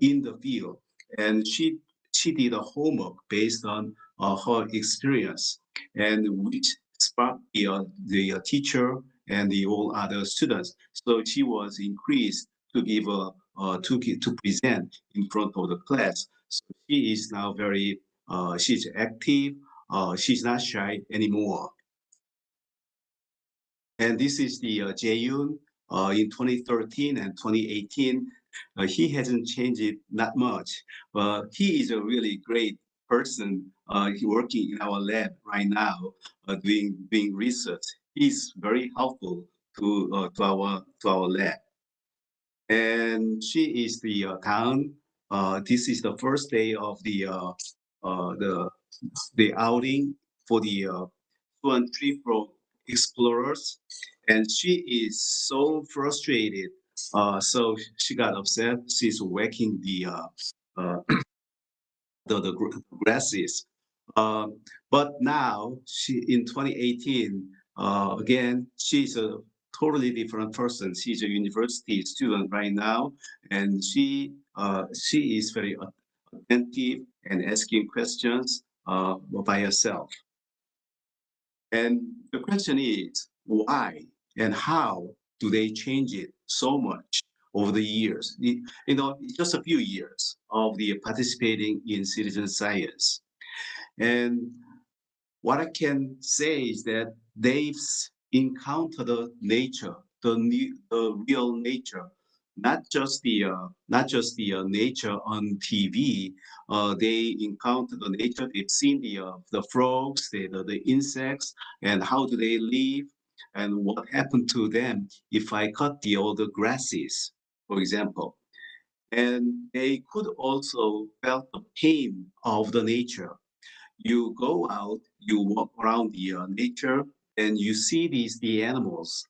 in the field, and she did a homework based on her experience, and which sparked the teacher and the all other students. So she was increased to give to present in front of the class. So she is now very she's active. She's not shy anymore. And this is the Jaeyoon in 2013 and 2018. He hasn't changed it not much, but he is a really great person. He working in our lab right now, doing research. He's very helpful to our lab. And she is the Daeun. This is the first day of the outing for the Suan Tree Frog explorers, and she is so frustrated. So she got upset. She's whacking the grasses. But now she in 2018 again she's a totally different person. She's a university student right now, and she is very attentive and asking questions by herself. And the question is, why and how do they change it so much over the years? Just a few years of the participating in citizen science. And what I can say is that they've encountered the nature, the real nature, not just the nature on TV. They encounter the nature. They've seen the frogs, the insects, and how do they live, and what happened to them if I cut all the grasses, for example. And they could also felt the pain of the nature. You go out, you walk around the nature, and you see the animals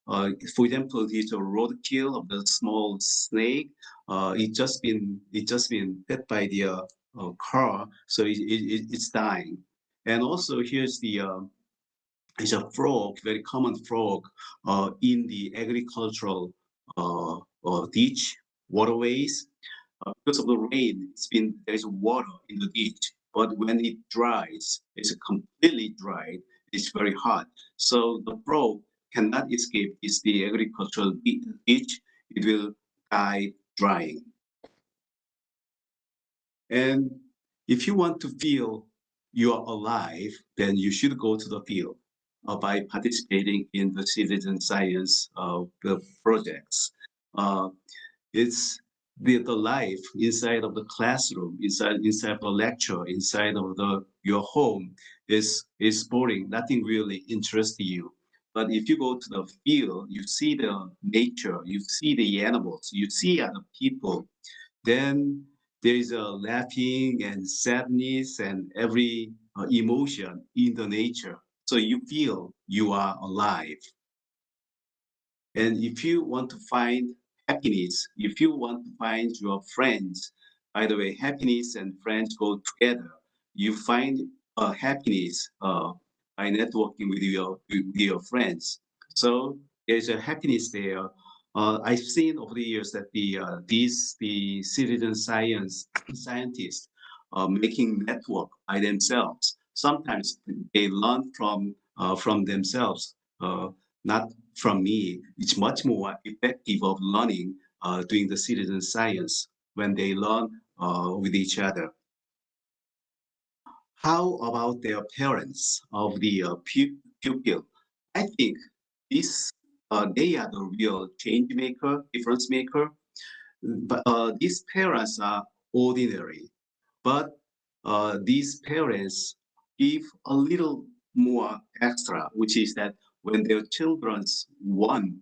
For example, it's a roadkill of the small snake. It just been hit by the car, so it's dying. And also here's the it's a frog, very common frog in the agricultural ditch waterways. Because of the rain, there's water in the ditch, but when it dries, it's completely dried. It's very hot, so the frog cannot escape. It's the agricultural ditch. It will die drying. And if you want to feel you are alive, then you should go to the field by participating in the citizen science projects. It's the life inside of the classroom, inside of the lecture, inside of your home is boring. Nothing really interests you. But if you go to the field, you see the nature, you see the animals, you see other people, then there is a laughing and sadness and every emotion in the nature. So you feel you are alive. And if you want to find happiness, if you want to find your friends, by the way, happiness and friends go together. You find happiness by networking with your friends. So there's a happiness there. I've seen over the years that the citizen scientists making network by themselves. Sometimes they learn from themselves, not from me. It's much more effective of learning doing the citizen science when they learn with each other. How about their parents of the pupil? I think they are the real change maker, difference maker. But these parents are ordinary, but these parents give a little more extra, which is that when their children's won,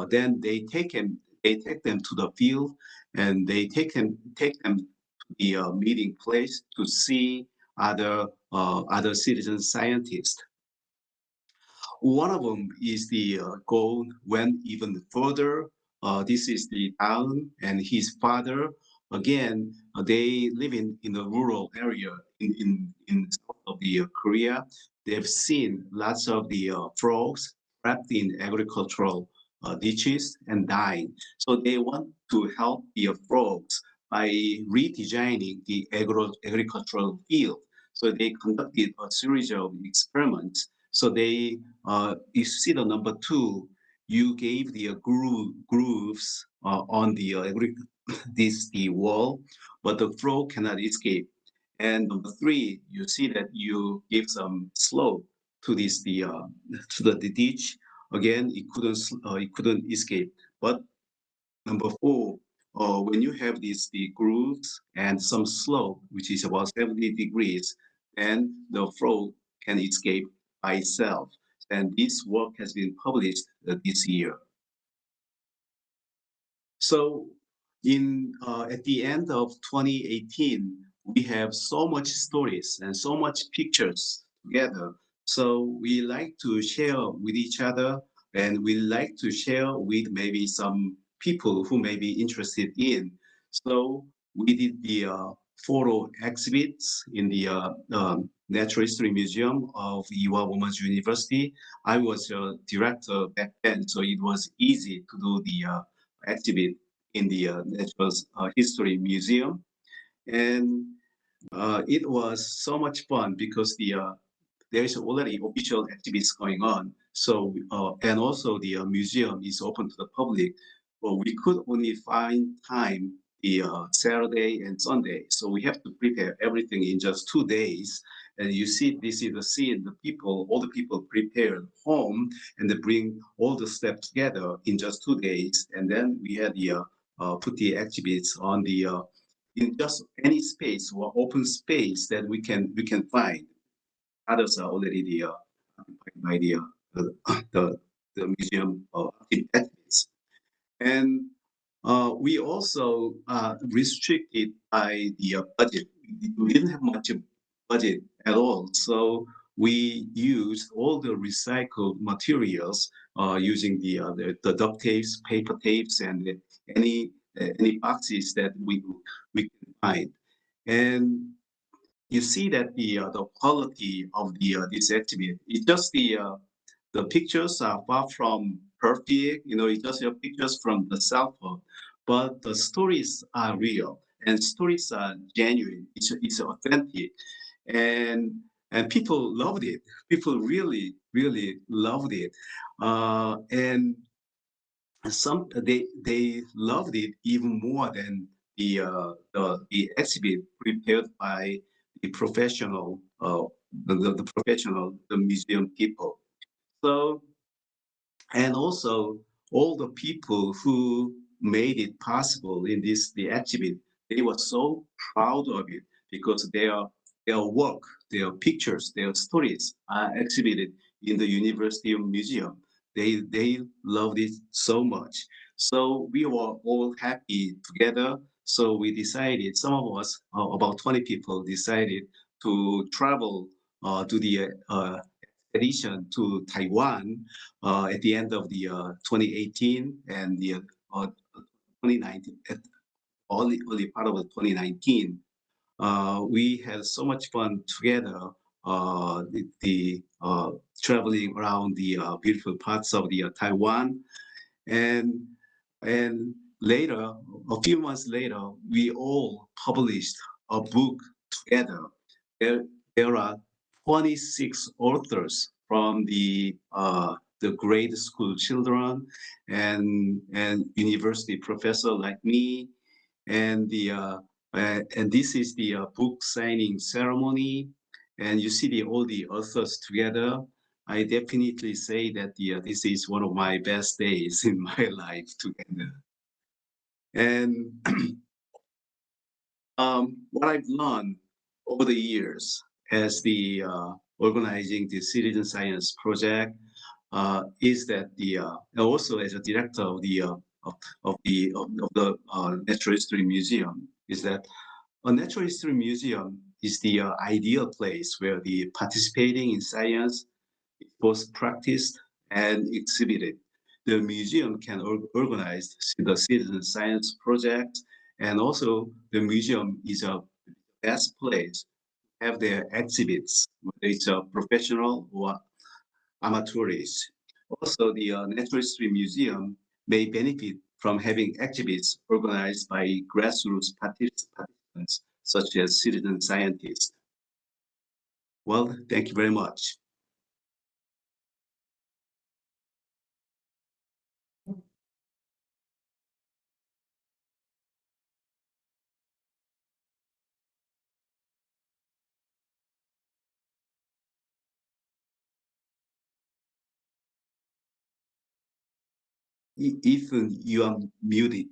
then they take them to the field, and they take them to the meeting place to see other citizen scientists. One of them is the goal went even further. This is the Alan and his father. Again, they live in a rural area in south of the Korea. They've seen lots of the frogs trapped in agricultural ditches and dying. So they want to help the frogs by redesigning the agricultural field. So they conducted a series of experiments. So they, you see the number 2, you gave the grooves on the the wall, but the frog cannot escape. And number 3, you see that you give some slope to this to the ditch. Again, it couldn't escape. But number 4, when you have the grooves and some slope, which is about 70 degrees, then the frog can escape by itself. And this work has been published this year. So at the end of 2018, we have so much stories and so much pictures together. So we like to share with each other, and we like to share with maybe some people who may be interested in. So we did the photo exhibits in the Natural History Museum of Ewha Women's University. I was a director back then, so it was easy to do the exhibit in the Natural History Museum. And it was so much fun because there is already official exhibits going on. So, and also the museum is open to the public. Well, we could only find time the Saturday and Sunday. So we have to prepare everything in just 2 days. And you see, this is the scene, all the people prepared home, and they bring all the steps together in just 2 days. And then we had the put the exhibits on the in just any space or open space that we can find. Others are already by the museum activities. And we also restricted by the budget. We didn't have much budget at all. So we used all the recycled materials using the duct tapes, paper tapes, and any boxes that we can find. And you see that the quality of this exhibit, it's just the pictures are far from perfect. It's just your pictures from the cell phone, but the stories are real and stories are genuine. It's authentic, and people loved it. People really loved it, and they loved it even more than the exhibit prepared by the professional the museum people. So, and also all the people who made it possible in the exhibit, they were so proud of it because their work, their pictures, their stories are exhibited in the University Museum. They loved it so much. So we were all happy together. So we decided, some of us, about 20 people, decided to travel to the expedition to Taiwan at the end of the 2018 and the 2019, early part of 2019. We had so much fun together, traveling around the beautiful parts of the Taiwan, and later, a few months later, we all published a book together. There are 26 authors from the grade school children and university professor like me, and this is the book signing ceremony, and you see all the authors together. I definitely say that this is one of my best days in my life together. And what I've learned over the years as the organizing the citizen science project is that also as a director of the Natural History Museum, is that a Natural History Museum is the ideal place where the participating in science is both practiced and exhibited. The museum can organize the citizen science project, and also the museum is a best place to have their exhibits, whether it's a professional or amateurish. Also, the Natural History Museum may benefit from having exhibits organized by grassroots participants, such as citizen scientists. Well, thank you very much. Ethan, you are muted.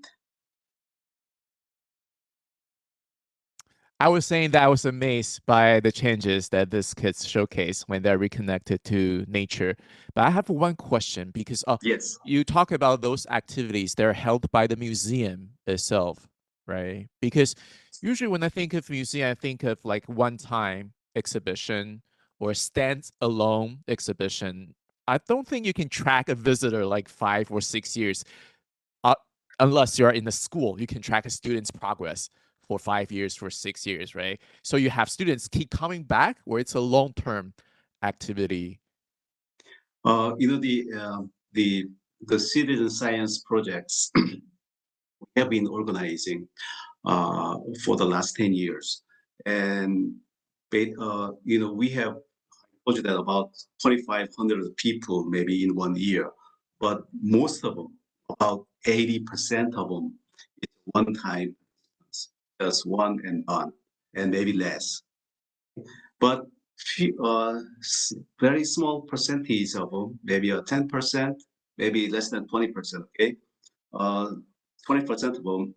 I was saying that I was amazed by the changes that this kids showcase when they're reconnected to nature. But I have one question, because
Yes,
you talk about those activities, they're held by the museum itself, right? Because usually when I think of museum, I think of like one-time exhibition or stand-alone exhibition. I don't think you can track a visitor like 5 or 6 years, unless you're in the school. You can track a student's progress for 5 years, for 6 years, right? So you have students keep coming back, or it's a long-term activity?
The citizen science projects we have been organizing for the last 10 years, and we have told you that about 2,500 people maybe in 1 year, but most of them, about 80% of them, is one time, just one and done, and maybe less. But very small percentage of them, maybe 10%, maybe less than 20%, okay? 20% of them,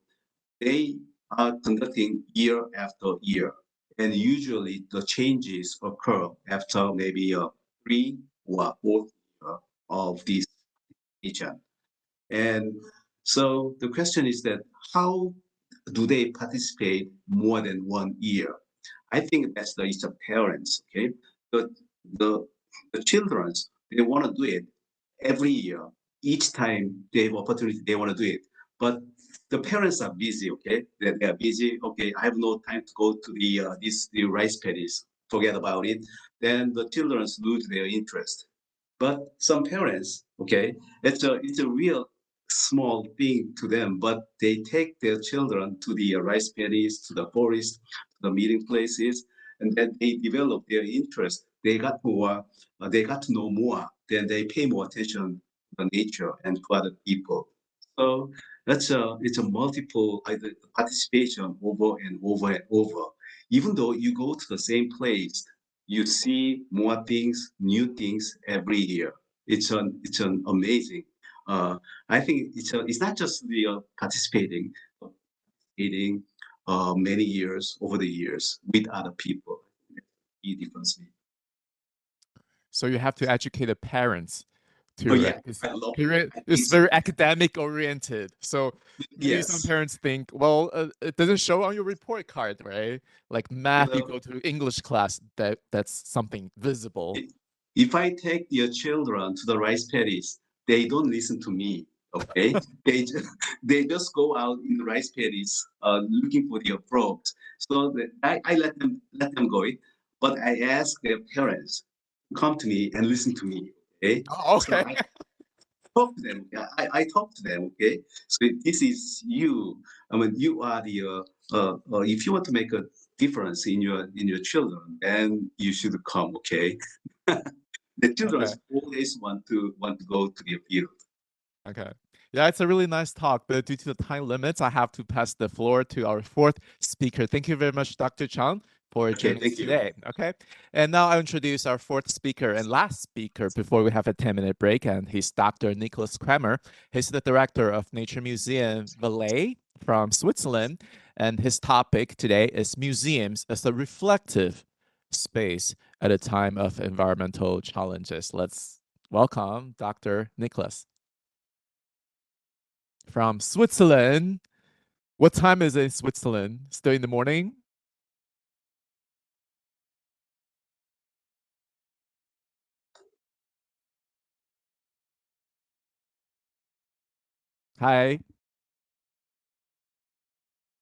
they are conducting year after year. And usually the changes occur after maybe 3 or 4 years of this teacher. And so the question is that how do they participate more than 1 year? I think that's the issue of parents, okay? But the children, they want to do it every year. Each time they have opportunity, they want to do it. But the parents are busy, okay? They are busy. Okay, I have no time to go to the rice paddies. Forget about it. Then the children lose their interest. But some parents, okay, it's a real small thing to them, but they take their children to the rice paddies, to the forest, to the meeting places, and then they develop their interest. They got more, they got to know more. Then they pay more attention to the nature and to other people. So it's a multiple participation over and over and over. Even though you go to the same place, you see more things, new things every year. It's an amazing. I think it's not just the participating, but participating many years over the years with other people. Key difference.
So you have to educate the parents to
Oh yeah,
it's very academic oriented. So maybe some
yes.
parents think, well, it doesn't show on your report card, right? Like math, you go to English class, that's something visible.
If I take your children to the rice paddies, they don't listen to me. Okay, they just go out in the rice paddies looking for their frogs. So I let them go. But I ask their parents to come to me and listen to me. Okay.
Oh, okay.
So I talk to them. I talk to them. Okay. So this is you. I mean, you are the. If you want to make a difference in your children, then you should come. Okay. The children always want to go to the field.
Okay. Yeah, it's a really nice talk, but due to the time limits, I have to pass the floor to our fourth speaker. Thank you very much, Dr. Chang, for joining us today. Okay. And now I introduce our fourth speaker and last speaker before we have a 10-minute break, and he's Dr. Nicolas Kramar. He's the director of Nature Museum Valais from Switzerland, and his topic today is museums as a reflective space at a time of environmental challenges. Let's welcome Dr. Nicolas. From Switzerland. What time is it in Switzerland? Still in the morning? Hi.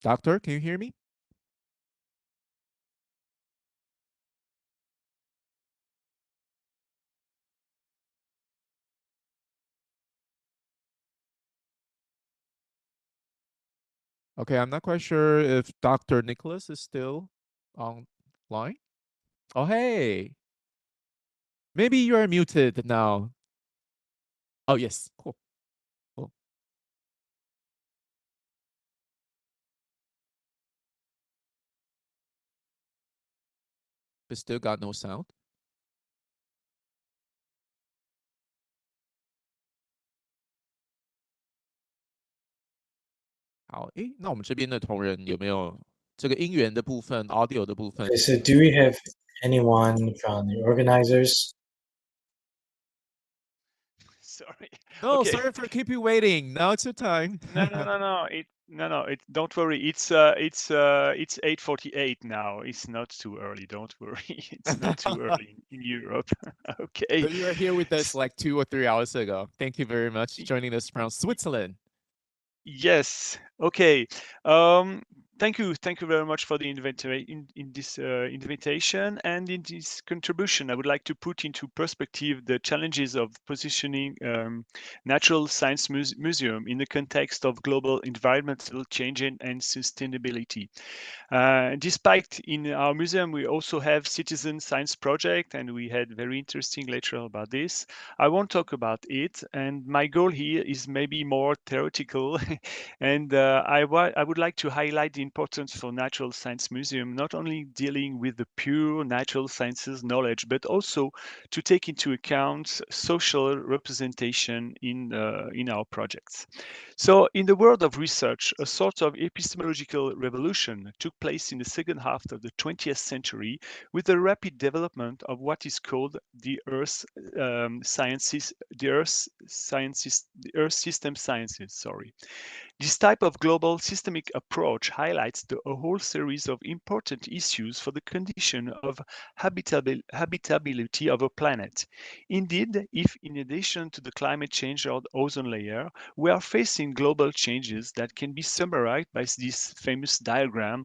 Doctor, can you hear me? Okay, I'm not quite sure if Dr. Nicolas is still online. Oh, hey. Maybe you are muted now. Oh, yes. Cool. Cool. But still got no sound. 好，诶，那我们这边的同仁有没有这个音源的部分 ，audio 的部分？
Okay, so do we have anyone from the organizers?
Sorry.
No,
Okay.
sorry for keep you waiting. Now it's your time.
No. Don't worry. It's 8:48 now. It's not too early. Don't worry. It's not too early in Europe. Okay.
But you were here with us like 2 or 3 hours ago. Thank you very much for joining us from Switzerland.
Yes. Okay. Thank you very much for the invitation and in this contribution. I would like to put into perspective the challenges of positioning Natural Science Museum in the context of global environmental change and sustainability. Despite in our museum, we also have citizen science project, and we had very interesting lecture about this. I won't talk about it, and my goal here is maybe more theoretical. And I would like to highlight the importance for Natural Science Museum, not only dealing with the pure natural sciences knowledge, but also to take into account social representation in our projects. So in the world of research, a sort of epistemological revolution took place in the second half of the 20th century with the rapid development of what is called the Earth sciences, the Earth system sciences, sorry. This type of global systemic approach highlights a whole series of important issues for the condition of habitability of a planet. Indeed, if in addition to the climate change or the ozone layer, we are facing global changes that can be summarized by this famous diagram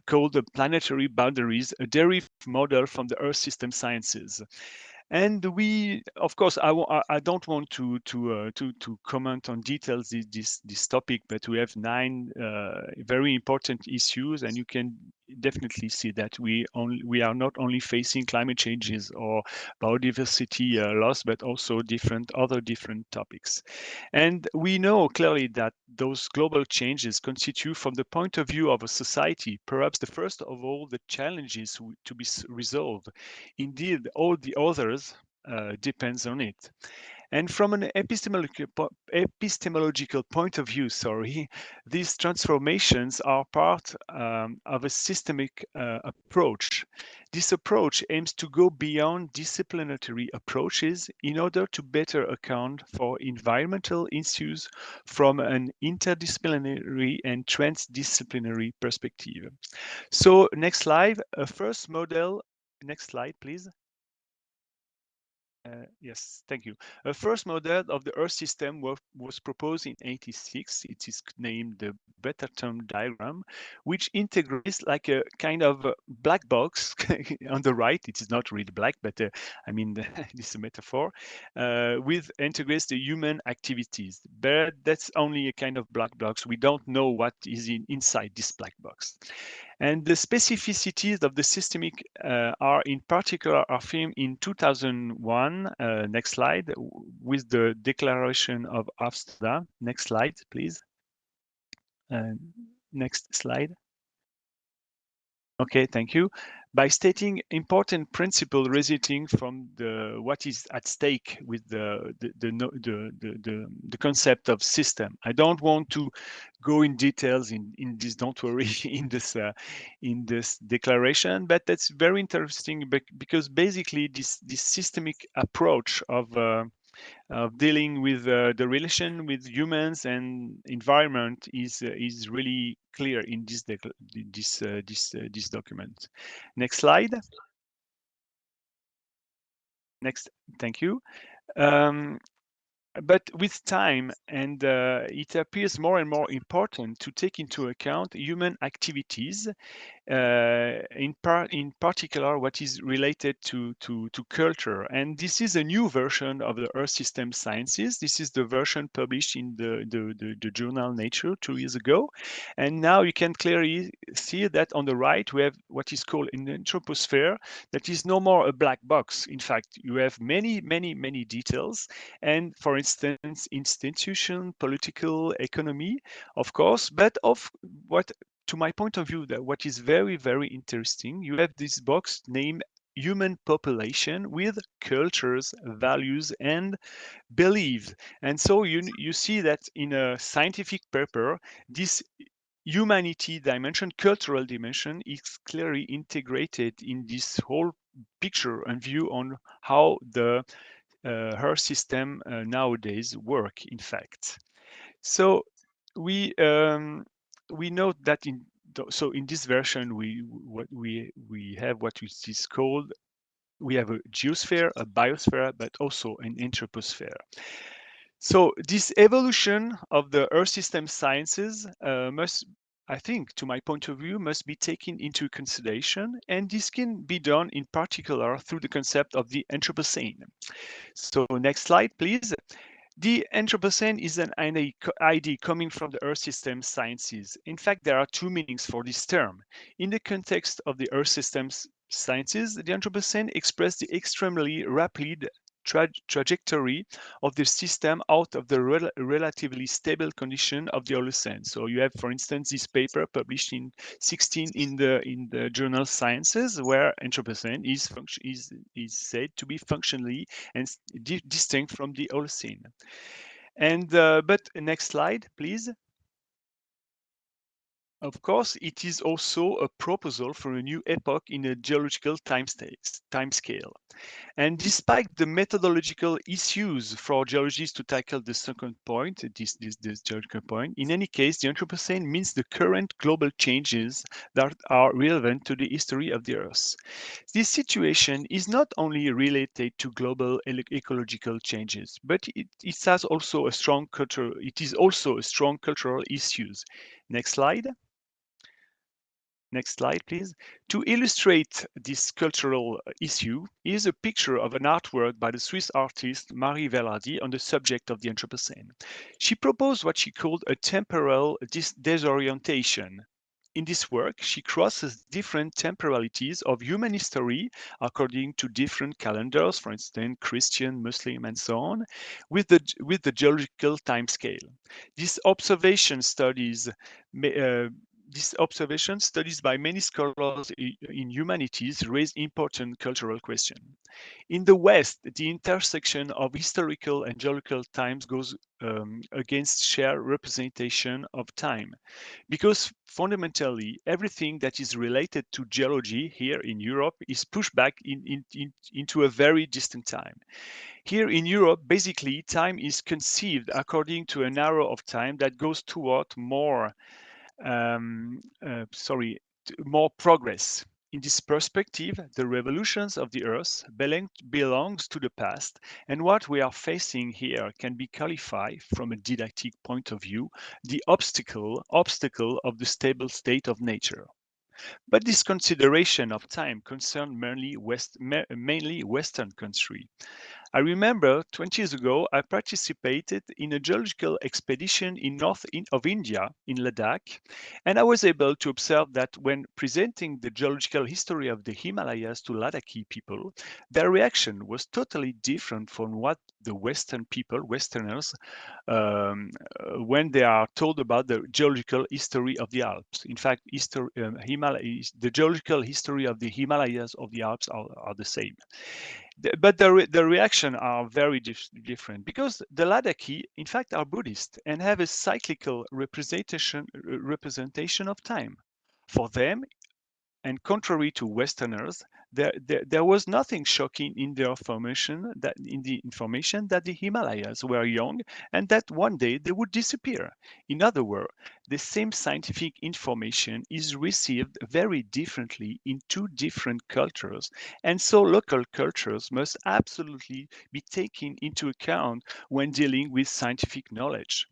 called the planetary boundaries, a derived model from the Earth system sciences. And we, of course, I don't want to comment on details this topic, but we have 9 very important issues, and you can definitely see that we are not only facing climate changes or biodiversity loss, but also other different topics. And we know clearly that those global changes constitute, from the point of view of a society, perhaps the first of all the challenges to be resolved. Indeed, all the others depends on it. And from an epistemological point of view, these transformations are part of a systemic approach. This approach aims to go beyond disciplinary approaches in order to better account for environmental issues from an interdisciplinary and transdisciplinary perspective. So next slide, a first model. Next slide, please. Yes, thank you. A first model of the Earth system was proposed in '86. It is named the Betterton diagram, which integrates like a kind of black box on the right. It is not really black, but I mean, this is a metaphor, with integrates the human activities. But that's only a kind of black box. We don't know what is inside this black box. And the specificities of the systemic are in particular affirmed in 2001, next slide, with the Declaration of Amsterdam. Next slide, please. Next slide. Okay, thank you. By stating important principles resulting from what is at stake with the concept of system. I don't want to go in details in this. Don't worry in this declaration, but that's very interesting because basically this systemic approach of dealing with the relation with humans and environment is really clear in this document. Next slide. Next, thank you. But with time, and it appears more and more important to take into account human activities, in particular what is related to culture. And this is a new version of the Earth System Sciences. This is the version published in the journal Nature 2 years ago. And now you can clearly see that on the right we have what is called an anthroposphere that is no more a black box. In fact, you have many details. And for instance, institution, political, economy, of course, but of what, to my point of view, that what is very interesting, you have this box named human population with cultures, values, and beliefs. And so you see that in a scientific paper, this humanity dimension, cultural dimension, is clearly integrated in this whole picture and view on how the Earth system nowadays work, in fact. So we note that in this version we have what is called, we have a geosphere, a biosphere, but also an anthroposphere. So this evolution of the Earth system sciences must, I think, to my point of view, must be taken into consideration, and this can be done in particular through the concept of the Anthropocene. So next slide, please. The Anthropocene is an idea coming from the Earth system sciences. In fact, there are 2 meanings for this term. In the context of the Earth systems sciences, the Anthropocene expresses the extremely rapid trajectory of the system out of the relatively stable condition of the Holocene. So you have, for instance, this paper published in 16 in the journal Sciences, where Anthropocene is said to be functionally and distinct from the Holocene. And but next slide, please. of course, it is also a proposal for a new epoch in a geological time scale. And despite the methodological issues for geologists to tackle the second point, this geological point, in any case, the Anthropocene means the current global changes that are relevant to the history of the Earth. This situation is not only related to global ecological changes, but it is also a strong cultural issues. Next slide. Next slide, please. To illustrate this cultural issue is a picture of an artwork by the Swiss artist Marie Velarde on the subject of the Anthropocene. She proposed what she called a temporal disorientation. In this work, she crosses different temporalities of human history according to different calendars, for instance, Christian, Muslim, and so on, with the geological time scale. This observation studies by many scholars in humanities raise important cultural questions. In the West, the intersection of historical and geological times goes against shared representation of time, because fundamentally everything that is related to geology here in Europe is pushed back into a very distant time. Here in Europe, basically, time is conceived according to an arrow of time that goes toward more progress. In this perspective, the revolutions of the Earth belongs to the past, and what we are facing here can be qualified from a didactic point of view, the obstacle of the stable state of nature. But this consideration of time concerned mainly Western countries. I remember 20 years ago, I participated in a geological expedition in north of India, in Ladakh, and I was able to observe that when presenting the geological history of the Himalayas to Ladakhi people, their reaction was totally different from what the Westerners, when they are told about the geological history of the Alps. In fact, the geological history of the Himalayas of the Alps are the same. But the reaction are very different, because the Ladakhi, in fact, are Buddhist and have a cyclical representation of time. For them, and contrary to Westerners, there was nothing shocking in the information that the Himalayas were young and that one day they would disappear. In other words, the same scientific information is received very differently in two different cultures, and so local cultures must absolutely be taken into account when dealing with scientific knowledge.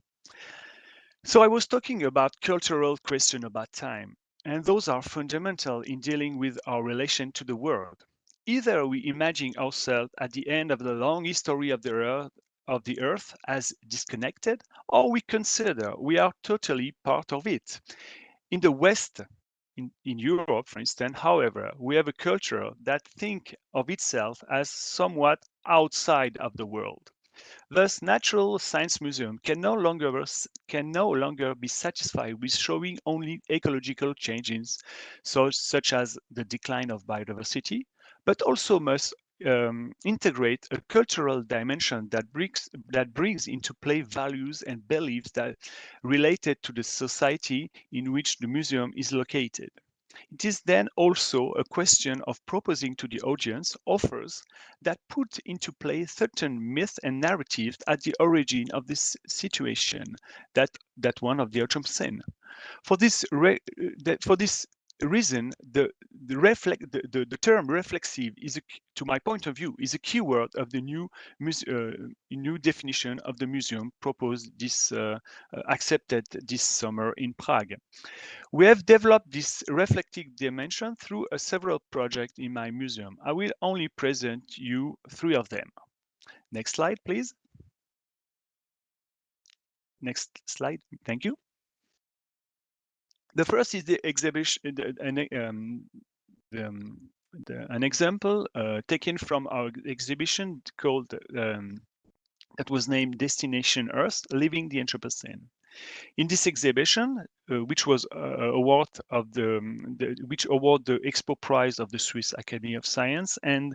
So I was talking about cultural question about time, and those are fundamental in dealing with our relation to the world. Either we imagine ourselves at the end of the long history of the Earth as disconnected, or we consider we are totally part of it. In the West, in Europe, for instance, however, we have a culture that thinks of itself as somewhat outside of the world. Thus, Natural Science Museum can no longer be satisfied with showing only ecological changes, such as the decline of biodiversity, but also must integrate a cultural dimension that brings into play values and beliefs that related to the society in which the museum is located. It is then also a question of proposing to the audience offers that put into play certain myths and narratives at the origin of this situation, that one of the Anthropocene. For this reason, the term reflexive is, to my point of view, is a keyword of the new definition of the museum proposed accepted this summer in Prague. We have developed this reflective dimension through several projects in my museum. I will only present you 3 of them. Next slide, please. Next slide, thank you. The first is the exhibition, an example taken from our exhibition called that was named Destination Earth: Living the Anthropocene. In this exhibition, which was award the Expo Prize of the Swiss Academy of Science, and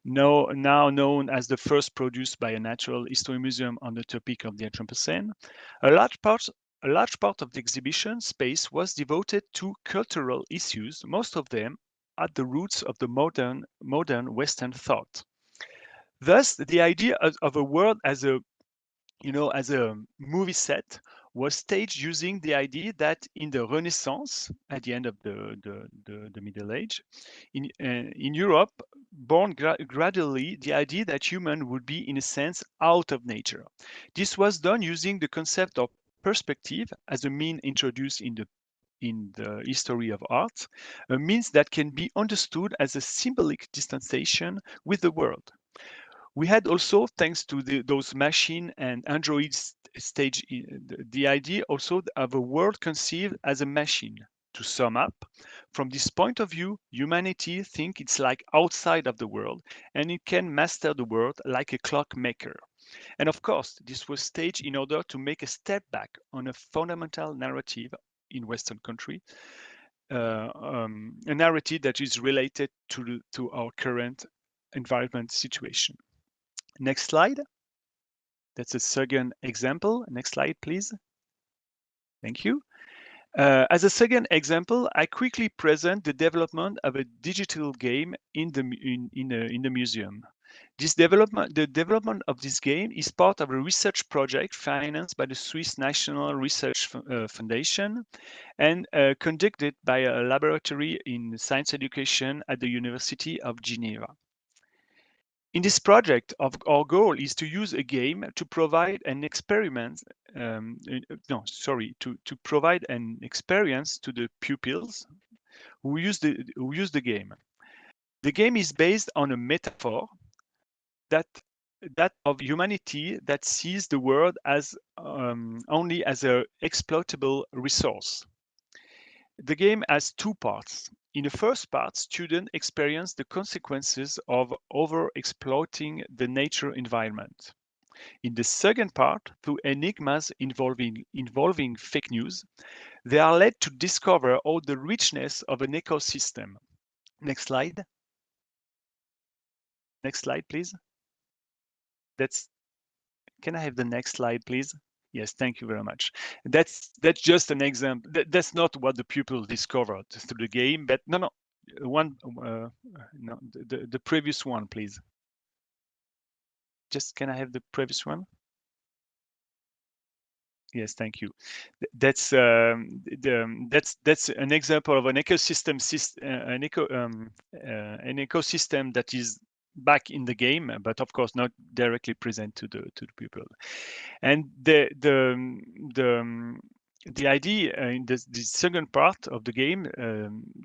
now known as the first produced by a natural history museum on the topic of the Anthropocene, a large part a large part of the exhibition space was devoted to cultural issues, most of them at the roots of the modern Western thought. Thus, the idea of a world as a movie set was staged using the idea that in the Renaissance, at the end of the Middle Age, in Europe, born gradually the idea that human would be, in a sense, out of nature. This was done using the concept of perspective as a mean introduced in the history of art, a means that can be understood as a symbolic distanciation with the world. We had also, thanks to those machine and androids stage, the idea also of a world conceived as a machine. To sum up, from this point of view, humanity thinks it's like outside of the world, and it can master the world like a clockmaker. And of course, this was staged in order to make a step back on a fundamental narrative in Western country, a narrative that is related to our current environment situation. Next slide. That's a second example. Next slide, please. Thank you. As a second example, I quickly present the development of a digital game in the museum. The development of this game is part of a research project financed by the Swiss National Research Foundation and conducted by a laboratory in science education at the University of Geneva. In this project, our goal is to use a game to provide an experiment. To provide an experience to the pupils who use the game. The game is based on a metaphor that of humanity that sees the world as only as an exploitable resource. The game has two parts. In the first part, students experience the consequences of over-exploiting the nature environment. In the second part, through enigmas involving fake news, they are led to discover all the richness of an ecosystem. Next slide. Next slide, please. Can I have the next slide, please? Yes, thank you very much. That's just an example. That's not what the pupils discovered through the game, but no, the previous one, please. Just can I have the previous one? Yes, thank you. That's an example of an ecosystem an ecosystem that is back in the game, but of course not directly present to the pupil. And the idea in the second part of the game,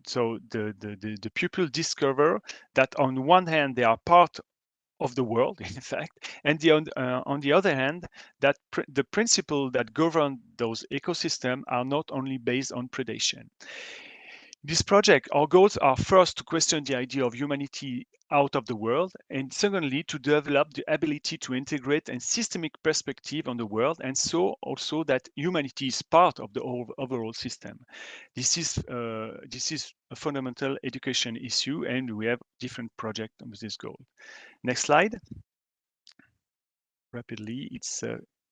so the pupil discover that on one hand they are part of the world, in fact, and on the other hand, that the principles that govern those ecosystems are not only based on predation. This project, our goals are first to question the idea of humanity out of the world, and secondly, to develop the ability to integrate a systemic perspective on the world, and so also that humanity is part of the overall system. This is a fundamental education issue, and we have different projects with this goal. Next slide. Rapidly, it's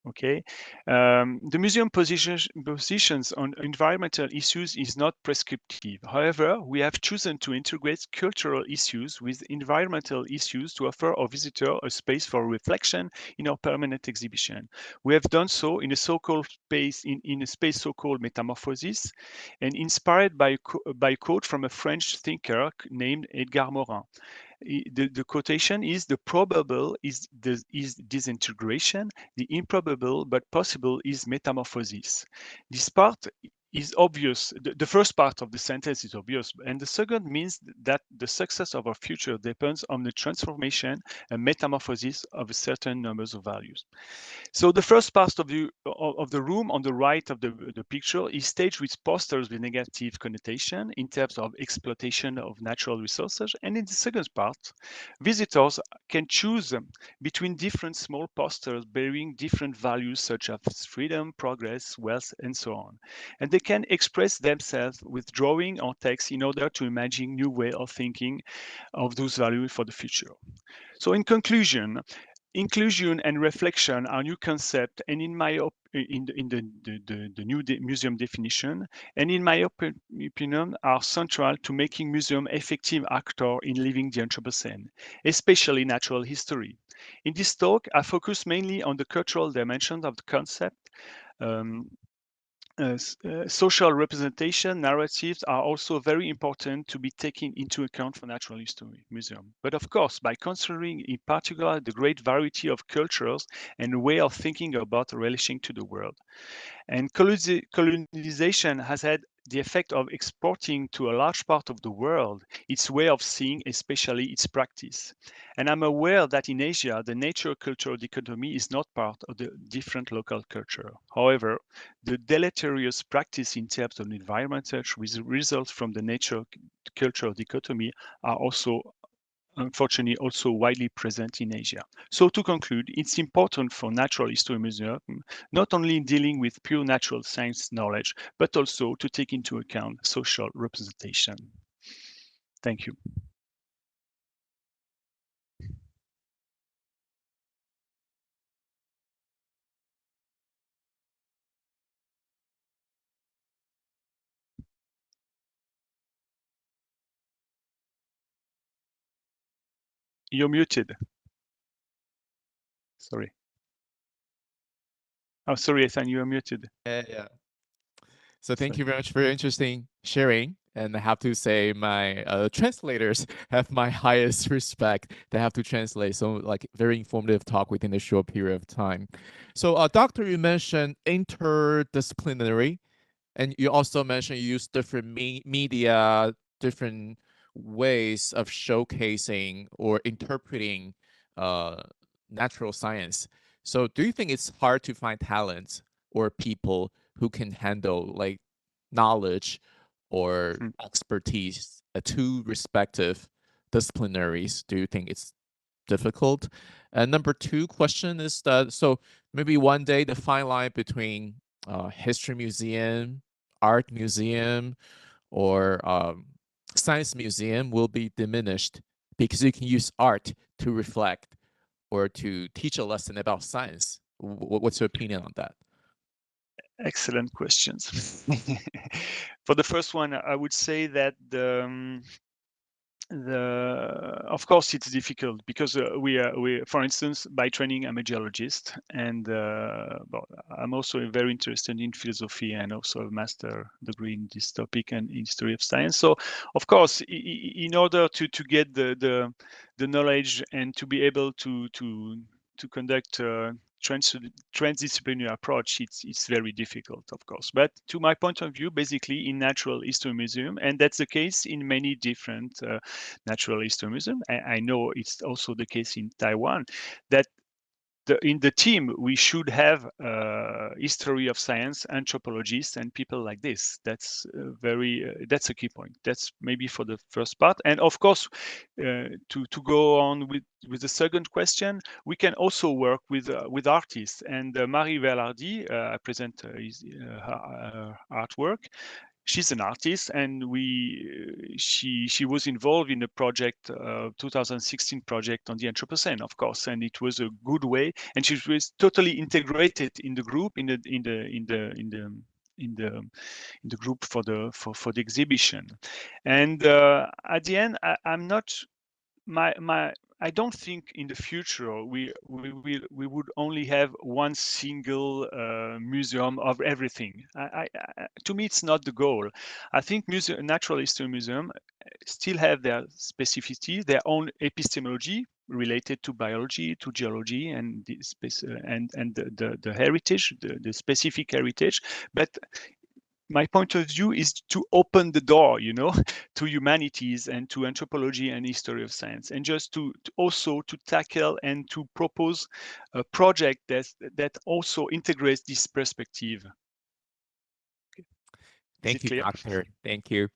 okay. The museum positions on environmental issues is not prescriptive. However, we have chosen to integrate cultural issues with environmental issues to offer our visitor a space for reflection in our permanent exhibition. We have done so in a so-called space, in a space so-called metamorphosis, and inspired by a quote from a French thinker named Edgar Morin. The quotation is: the probable is disintegration, the improbable but possible is metamorphosis. This part is obvious. The first part of the sentence is obvious, and the second means that the success of our future depends on the transformation and metamorphosis of a certain numbers of values. So the first part of the room on the right of the picture is staged with posters with negative connotation in terms of exploitation of natural resources. And in the second part, visitors can choose between different small posters bearing different values such as freedom, progress, wealth, and so on. And they can express themselves with drawing or text in order to imagine new way of thinking of those values for the future. So in conclusion, Inclusion and reflection are new concept, and in my in the new museum definition, and in my opinion, are central to making museum effective actor in living the Anthropocene, especially natural history. In this talk, I focus mainly on the cultural dimensions of the concept. Social representation narratives are also very important to be taken into account for Natural History Museum. But of course, by considering in particular the great variety of cultures and way of thinking about relation to the world. And colonization has had the effect of exporting to a large part of the world its way of seeing, especially its practice. And I'm aware that in Asia, the nature-cultural dichotomy is not part of the different local culture. However, the deleterious practice in terms of environmental results from the nature-cultural dichotomy are also unfortunately also widely present in Asia. So to conclude, it's important for Natural History Museum not only in dealing with pure natural science knowledge, but also to take into account social representation. Thank you. You're muted. Sorry. Oh, sorry, Ethan, you are muted.
Yeah. So thank you very much for your interesting sharing. And I have to say my translators have my highest respect. They have to translate. So like very informative talk within a short period of time. So Doctor, you mentioned interdisciplinary, and you also mentioned you use different media, different ways of showcasing or interpreting natural science. So do you think it's hard to find talent or people who can handle like knowledge or expertise two respective disciplinaries? Do you think it's difficult? And number two question is that, so maybe one day the fine line between history museum, art museum, or science museum will be diminished because you can use art to reflect or to teach a lesson about science. What's your opinion on that?
Excellent questions. For the first one, I would say that of course it's difficult because we for instance, by training I'm a geologist, and well, I'm also very interested in philosophy and also a master degree in this topic and history of science. So of course, in order to get the knowledge and to be able to conduct transdisciplinary approach, it's very difficult, of course. But to my point of view, basically in Natural History Museum, and that's the case in many different Natural History Museum. I know it's also the case in Taiwan, that in the team we should have history of science, anthropologists, and people like this. That's that's a key point. That's maybe for the first part. And of course, to go on with the second question, we can also work with artists. And Marie Velardi, I present her artwork. She's an artist, and she was involved in a project, 2016 project on the Anthropocene, of course, and it was a good way. And she was totally integrated in the group, in the group for the exhibition. And at the end, I'm not I don't think in the future we would only have one single museum of everything. To me, it's not the goal. I think Natural History Museum still have their specificity, their own epistemology related to biology, to geology, and the heritage, the specific heritage, but my point of view is to open the door, to humanities and to anthropology and history of science, and just to also to tackle and to propose a project that also integrates this perspective. Okay.
Thank you, Doctor. Thank you.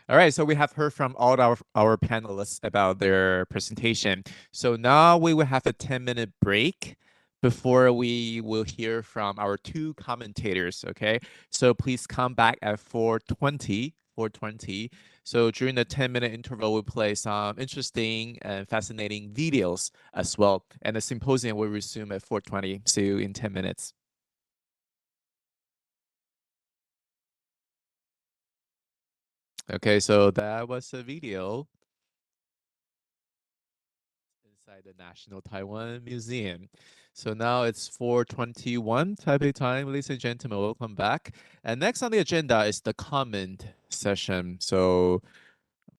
All right, so we have heard from all our panelists about their presentation. So now we will have a 10-minute break before we will hear from our two commentators, okay? So please come back at 4:20 4:20. So during the 10-minute interval, we'll play some interesting and fascinating videos as well. And the symposium will resume at 4:20. See you in 10 minutes. Okay, so that was a video inside the National Taiwan Museum. So now it's 4:21 Taipei time, ladies and gentlemen, welcome back. And next on the agenda is the comment session. So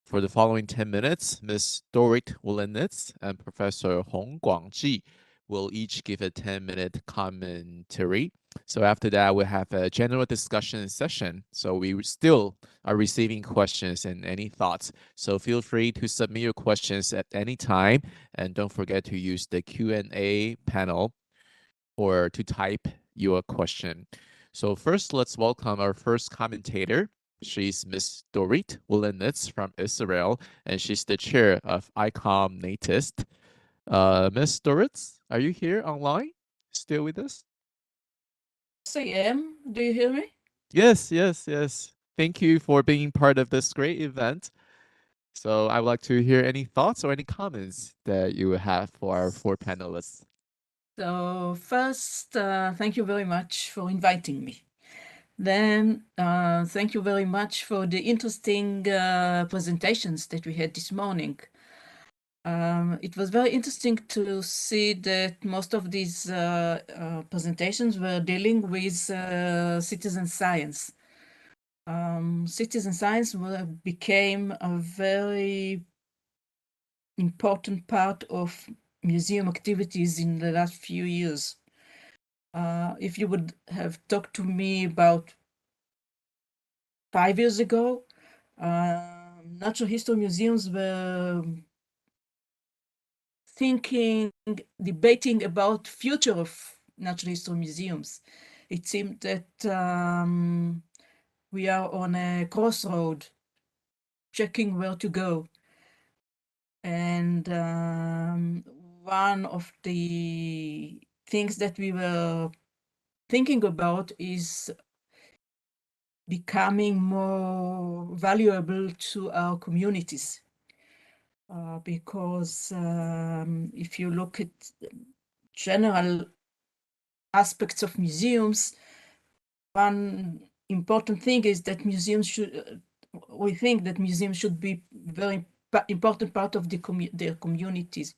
for the following 10 minutes, Ms. Dorit Wolenitz and Professor Kuangchi will each give a 10-minute commentary. So after that, we'll have a general discussion session. So we still are receiving questions and any thoughts. So feel free to submit your questions at any time. And don't forget to use the Q&A panel or to type your question. So first, let's welcome our first commentator. She's Ms. Dorit Wolenitz from Israel, and she's the chair of ICOM NATHIST. Ms. Dorit, are you here online? Still with us?
Yes, I am. Do you hear me?
Yes, yes, yes. Thank you for being part of this great event. So I would like to hear any thoughts or any comments that you have for our 4 panelists.
So first, thank you very much for inviting me. Then thank you very much for the interesting presentations that we had this morning. It was very interesting to see that most of these presentations were dealing with citizen science. Citizen science became a very important part of museum activities in the last few years. If you would have talked to me about 5 years ago, natural history museums were debating about future of natural history museums. It seemed that we are on a crossroad, checking where to go. And one of the things that we were thinking about is becoming more valuable to our communities. Because if you look at general aspects of museums, one important thing is that museums should, we think that museums should be very important part of their communities.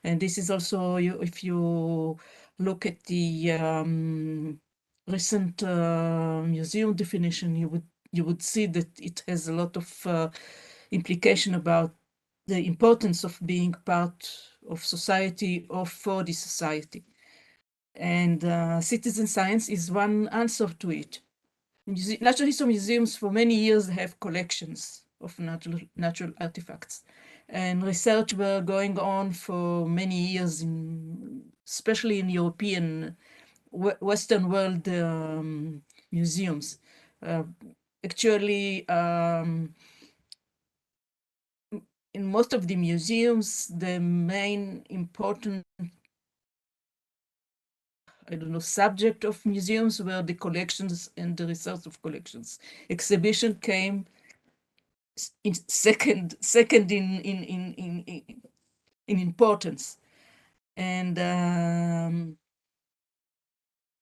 And this is also, if you look at the recent museum definition, you would see that it has a lot of implication about the importance of being part of society or for the society. And citizen science is one answer to it. Natural history museums for many years have collections of natural artifacts. And research were going on for many years, especially in European, Western world museums. Actually, in most of the museums, the main important, subject of museums were the collections and the research of collections. Exhibition came in second in importance. And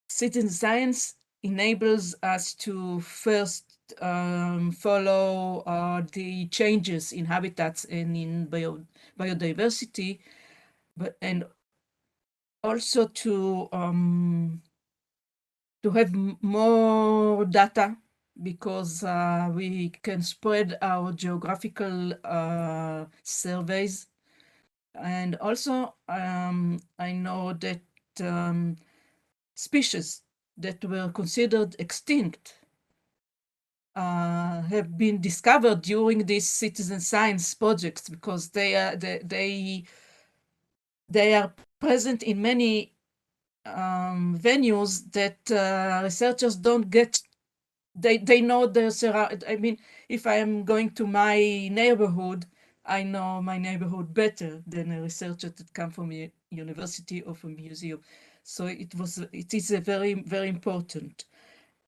citizen science enables us to first follow the changes in habitats and in biodiversity, and also to have more data, because we can spread our geographical surveys. And also, I know that species that were considered extinct have been discovered during these citizen science projects, because they are present in many venues that researchers don't get. They know I mean, if I am going to my neighborhood, I know my neighborhood better than a researcher that come from a university or from a museum. So it is a very, very important.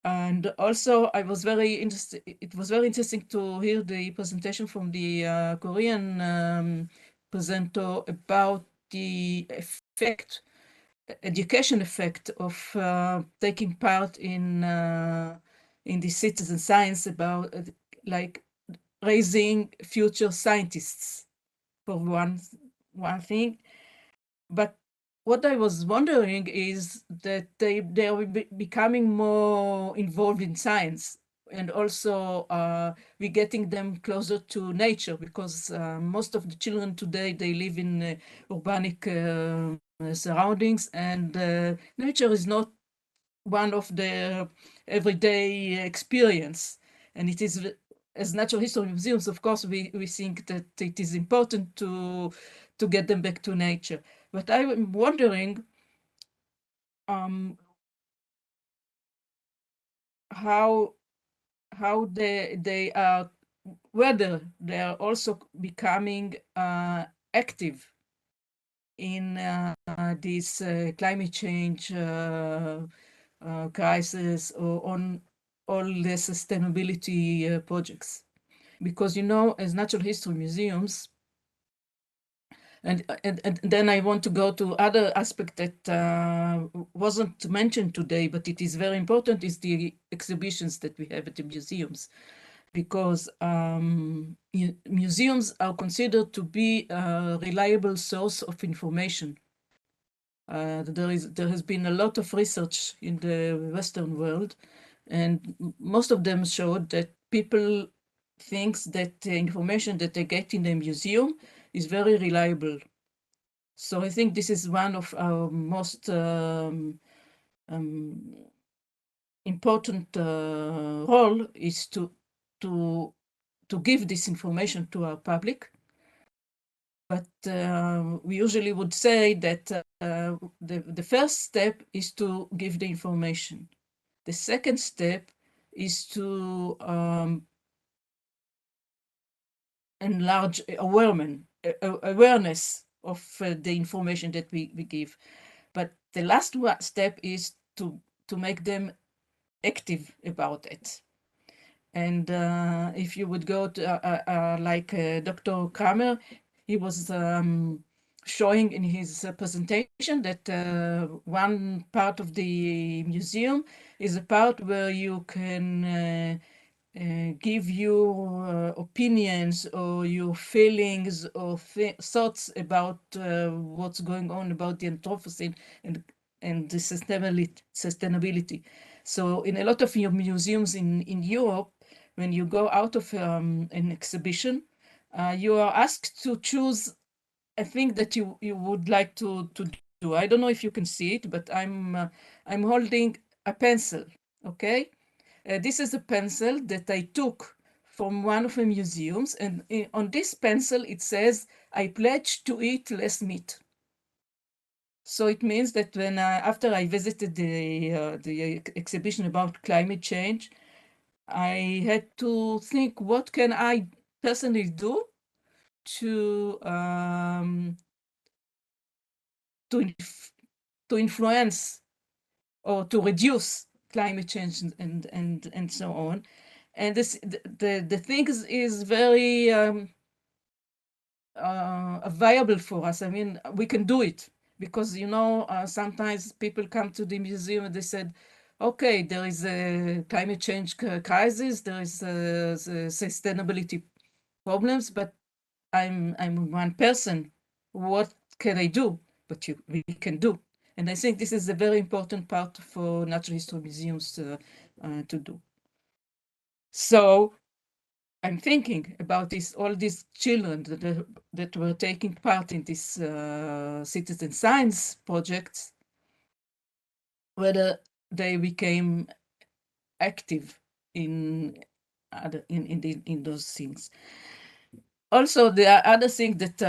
And also, I was very interested. It was very interesting to hear the presentation from the Korean presenter about the effect, education effect of taking part in the citizen science, about like raising future scientists, for one thing. But what I was wondering is that they are becoming more involved in science, and also we're getting them closer to nature, because most of the children today, they live in urbanic surroundings, and nature is not one of their everyday experience. And it is, as natural history museums, of course, we think that it is important to get them back to nature. But I'm wondering how they are, whether they are also becoming active in this climate change crisis, or on all the sustainability projects. Because, you know, as natural history museums, and then I want to go to other aspect that wasn't mentioned today, but it is very important, is the exhibitions that we have at the museums. Because museums are considered to be a reliable source of information. There has been a lot of research in the Western world, and most of them showed that people think that the information that they get in the museum is very reliable. So I think this is one of our most important role, is to give this information to our public. But we usually would say that the first step is to give the information. The second step is to enlarge awareness of the information that we give. But the last step is to make them active about it. And if you would go to like Dr. Kramar, he was showing in his presentation that one part of the museum is a part where you can give your opinions or your feelings or thoughts about what's going on about the Anthropocene and the sustainability. So in a lot of your museums in Europe, when you go out of an exhibition, you are asked to choose a thing that you would like to do. I don't know if you can see it, but I'm holding a pencil, okay? This is a pencil that I took from one of the museums, and on this pencil it says, "I pledge to eat less meat." So it means that when after I visited the exhibition about climate change, I had to think, what can I personally do to influence or to reduce climate change and so on. And this the thing is very viable for us. I mean, we can do it, because, you know, sometimes people come to the museum and they said, okay, there is a climate change crisis, there is sustainability problems, but I'm one person. What can I do? But we can do. And I think this is a very important part for natural history museums to do. So I'm thinking about all these children that were taking part in this citizen science projects, whether they became active in those things. Also, the other thing that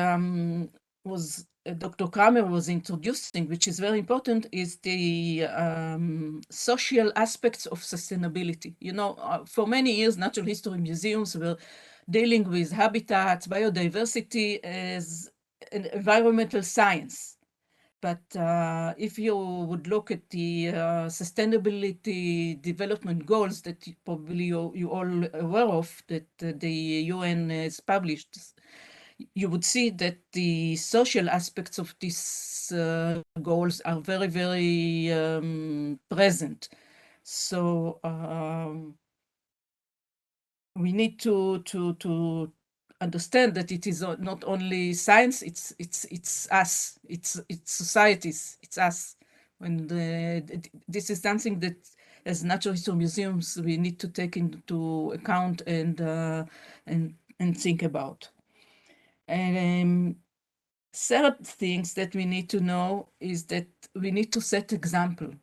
was Dr. Kramar was introducing, which is very important, is the social aspects of sustainability. You know, for many years, natural history museums were dealing with habitats, biodiversity as an environmental science. But if you would look at the sustainability development goals that probably you all aware of, that the UN has published, you would see that the social aspects of these goals are very, very present. So we need to understand that it is not only science, it's us, it's societies, it's us. And this is something that as natural history museums we need to take into account and think about. And third things that we need to know is that we need to set example.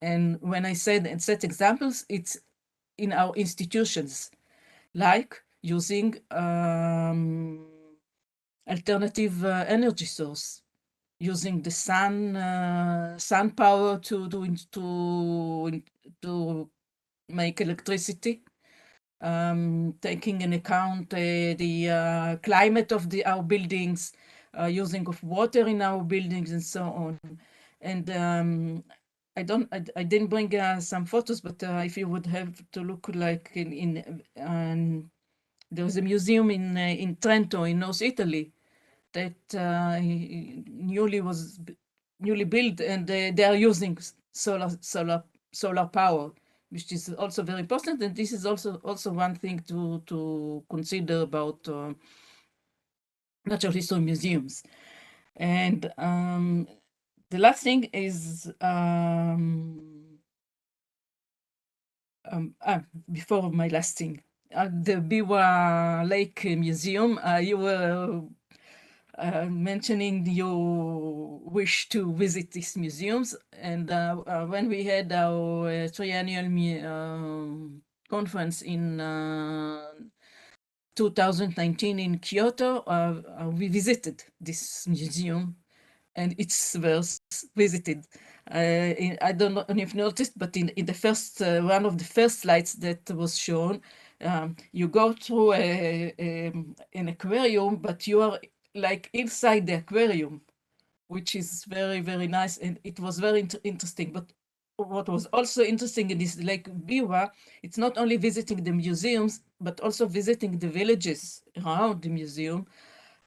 And when I say set examples, it's in our institutions, like using alternative energy source, using the sun power to make electricity, taking in account the climate of our buildings, using of water in our buildings, and so on. And I didn't bring some photos, but if you would have to look, like there was a museum in Trento in North Italy that newly built, and they are using solar power, which is also very important. And this is also one thing to consider about natural history museums. And the last thing is before my last thing, the Biwa Lake Museum. You were mentioning you wish to visit these museums, and when we had our triennial conference in 2019 in Kyoto, we visited this museum, and it's worth visited. I don't know if you noticed, but in the first one of the first slides that was shown, you go through an aquarium, but you are like inside the aquarium, which is very, very nice, and it was very interesting. But what was also interesting in this Lake Biwa, it's not only visiting the museums, but also visiting the villages around the museum,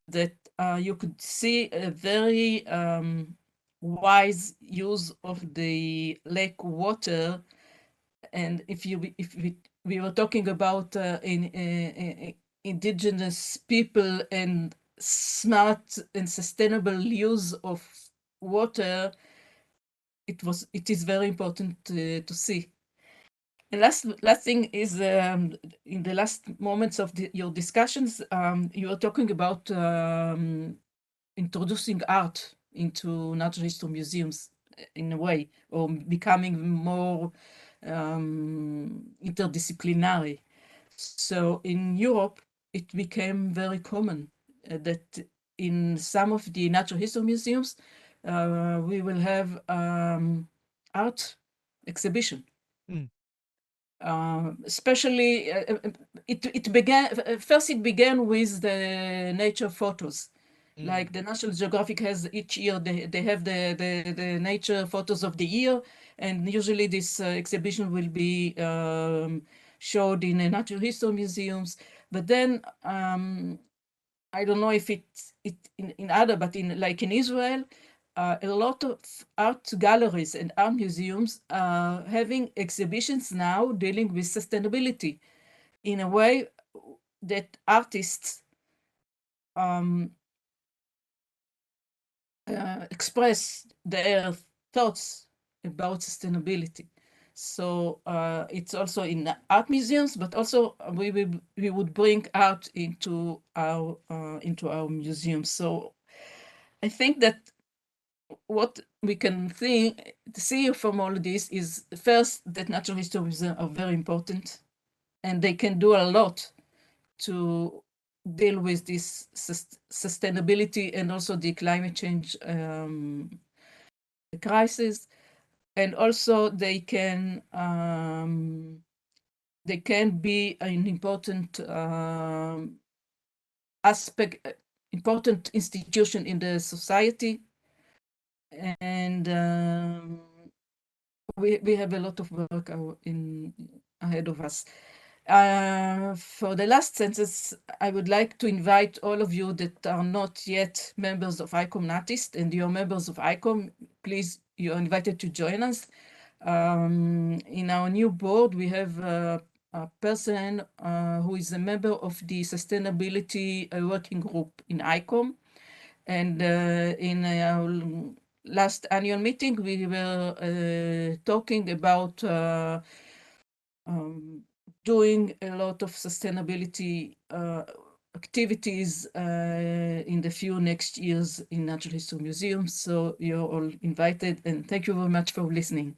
that you could see a very wise use of the lake water. And if we were talking about indigenous people and smart and sustainable use of water, it is very important to see. And last thing is, in the last moments of your discussions, you were talking about introducing art into natural history museums in a way, or becoming more interdisciplinary. So in Europe, it became very common that in some of the natural history museums, we will have art exhibition. Especially, it began with the nature photos. Like the National Geographic has each year, they have the nature photos of the year, and usually this exhibition will be showed in natural history museums. But then I don't know if it's in other, but like in Israel, a lot of art galleries and art museums are having exhibitions now dealing with sustainability in a way that artists express their thoughts about sustainability. So it's also in art museums, but also we would bring art into our museums. So I think that what we can see from all of this is, first, that natural history museums are very important, and they can do a lot to deal with this sustainability and also the climate change crisis. And also they can be an important aspect, important institution in the society. and we have a lot of work ahead of us. For the last sentence, I would like to invite all of you that are not yet members of ICOM NATHIST, and you're members of ICOM, please, you're invited to join us. In our new board, we have a person who is a member of the Sustainability Working Group in ICOM. And in our last annual meeting, we were talking about doing a lot of sustainability activities in the few next years in Natural History Museum. So you're all invited, and thank you very much for listening.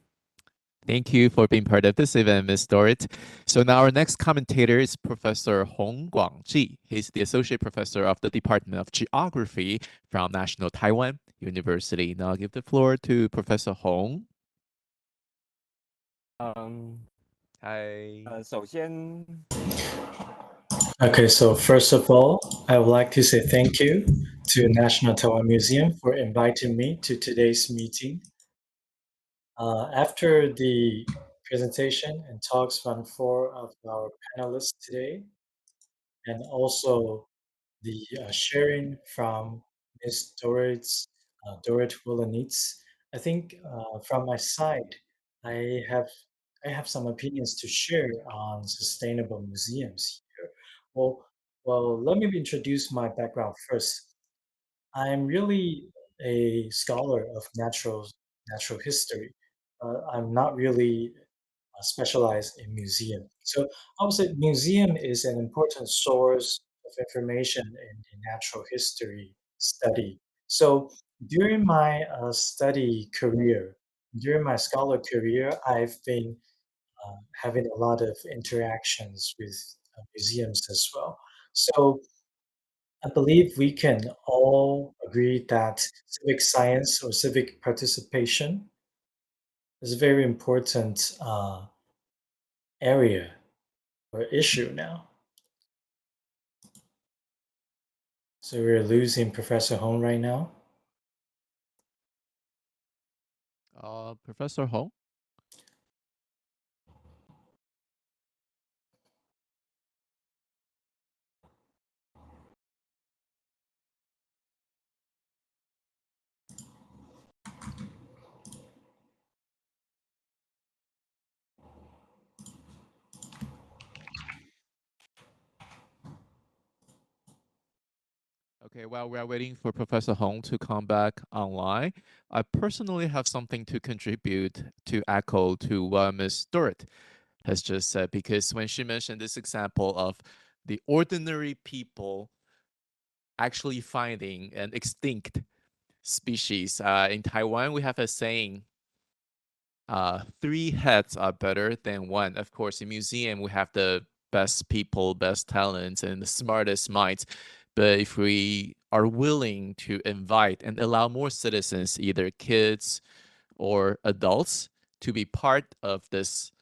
Thank you for being part of this event, Ms. Dorit. So now our next commentator is Professor Hong Kuangchi. He's the Associate Professor of the Department of Geography from National Taiwan University. Now I'll give the floor to Professor Hong.
Hi.
Okay, so first of all, I would like to say thank you to National Taiwan Museum for inviting me to today's meeting. After the presentation and talks from 4 of our panelists today, and also the sharing from Ms. Dorit Wolenitz, I think from my side, I have some opinions to share on sustainable museums here. Well, let me introduce my background first. I'm really a scholar of natural history. I'm not really specialized in museum. So I would say museum is an important source of information in the natural history study. So during my study career, during my scholar career, I've been having a lot of interactions with museums as well. So I believe we can all agree that civic science or civic participation is a very important area or issue now. So we're losing Professor Hong right now.
Professor Hong? Okay, while we're waiting for Professor Hong to come back online, I personally have something to contribute to echo to what Ms. Dorit has just said, because when she mentioned this example of the ordinary people actually finding an extinct species, in Taiwan, we have a saying, 3 heads are better than 1. Of course, in museum, we have the best people, best talents, and the smartest minds. But if we are willing to invite and allow more citizens, either kids or adults, to be part of this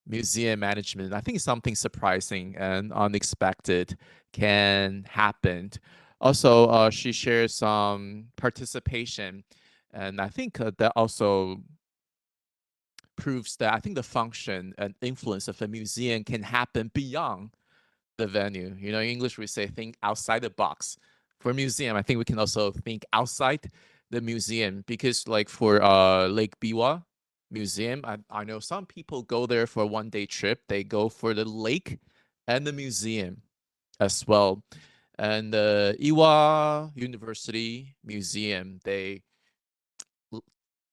museum management, I think something surprising and unexpected can happen. Also, she shares some participation, and I think that also proves that I think the function and influence of a museum can happen beyond the venue. You know, in English, we say think outside the box. For a museum, I think we can also think outside the museum, because like for Lake Biwa Museum, I know some people go there for a 1-day trip. They go for the lake and the museum as well. And the Ewha University Museum, they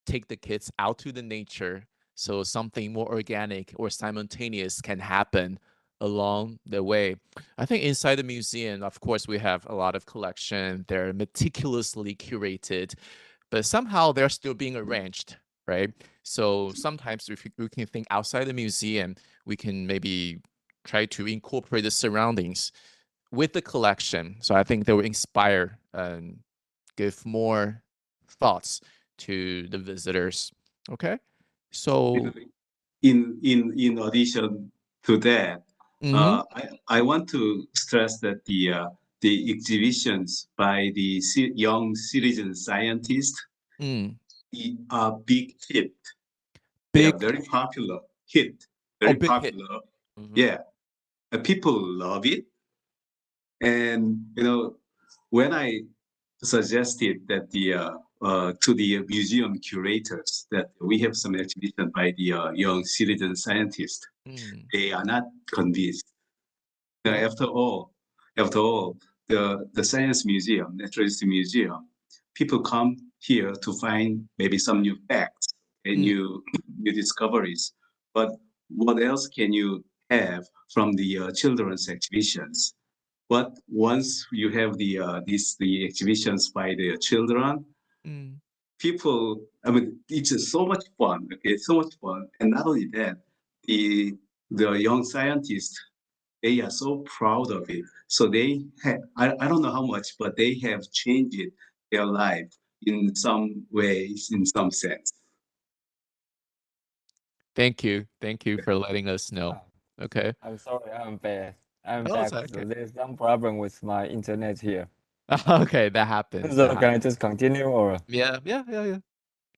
take the kids out to the nature, so something more organic or simultaneous can happen along the way. I think inside the museum, of course, we have a lot of collection. They're meticulously curated, but somehow they're still being arranged, right? So sometimes if we can think outside the museum, we can maybe try to incorporate the surroundings with the collection. So I think they will inspire and give more thoughts to the visitors. Okay, so
in addition to that, I want to stress that the exhibitions by the young citizen scientists a big hit. They are very popular. Hit. Very
big hit.
popular. Yeah. People love it. And, when I suggested that to the museum curators that we have some exhibition by the young citizen scientists, they are not convinced. After all, the Science Museum, Naturalist Museum, people come here to find maybe some new facts and new discoveries. But what else can you have from the children's exhibitions? But once you have the exhibitions by the children, people, it's just so much fun. Okay, so much fun, and not only that, the young scientists, they are so proud of it. So they have, I don't know how much, but they have changed their life in some ways, in some sense.
Thank you for letting us know. Okay.
I'm sorry, I'm back. I'm
Oh,
back.
it's okay.
So there's some problem with my internet here.
Okay, that happens.
So can I just continue or?
Yeah.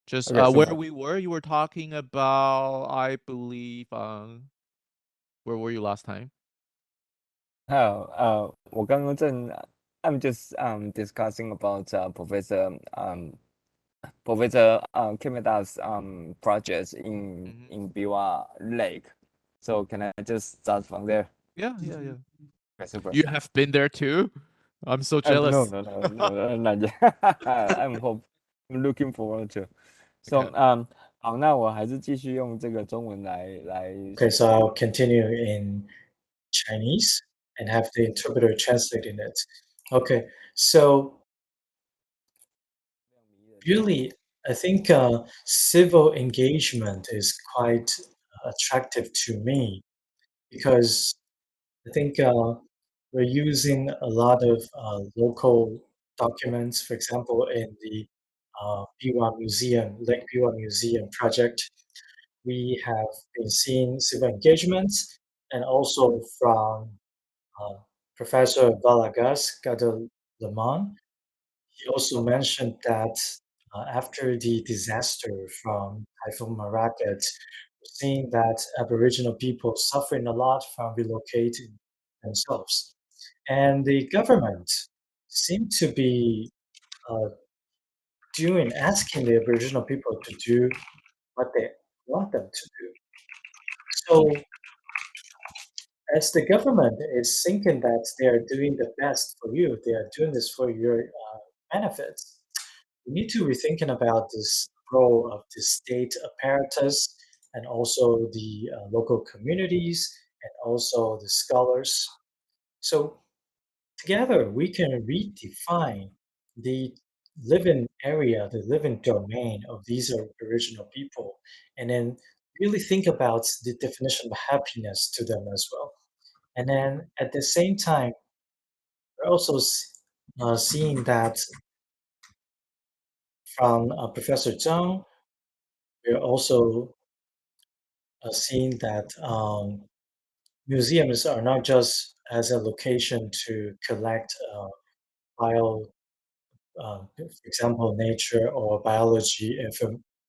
Just
Okay, so
where we were, you were talking about, I believe, where were you last time?
我刚刚正 I'm just discussing about Professor KAMEDA's projects in Biwa Lake. So can I just start from there?
Yeah.
Okay, super.
You have been there too? I'm so jealous.
No, not yet. I'm looking forward to. So
Okay.
好，那我还是继续用这个中文来
Okay, so I'll continue in Chinese and have the interpreter translating it. Okay, so really, I think civil engagement is quite attractive to me because I think we're using a lot of local documents. For example, in the Biwa Museum, Lake Biwa Museum project, we have been seeing civil engagements, and also from Professor Valagas, Gadeljeman. He also mentioned that after the disaster from Typhoon Maragat, we're seeing that Aboriginal people suffering a lot from relocating themselves. And the government seemed to be asking the Aboriginal people to do what they want them to do. So as the government is thinking that they are doing the best for you, they are doing this for your benefits, we need to be thinking about this role of the state apparatus and also the local communities and also the scholars. So together we can redefine the living area, the living domain of these Aboriginal people, and then really think about the definition of happiness to them as well. And then at the same time, we're also seeing that from Professor Zhang, we're also seeing that museums are not just as a location to collect for example, nature or biology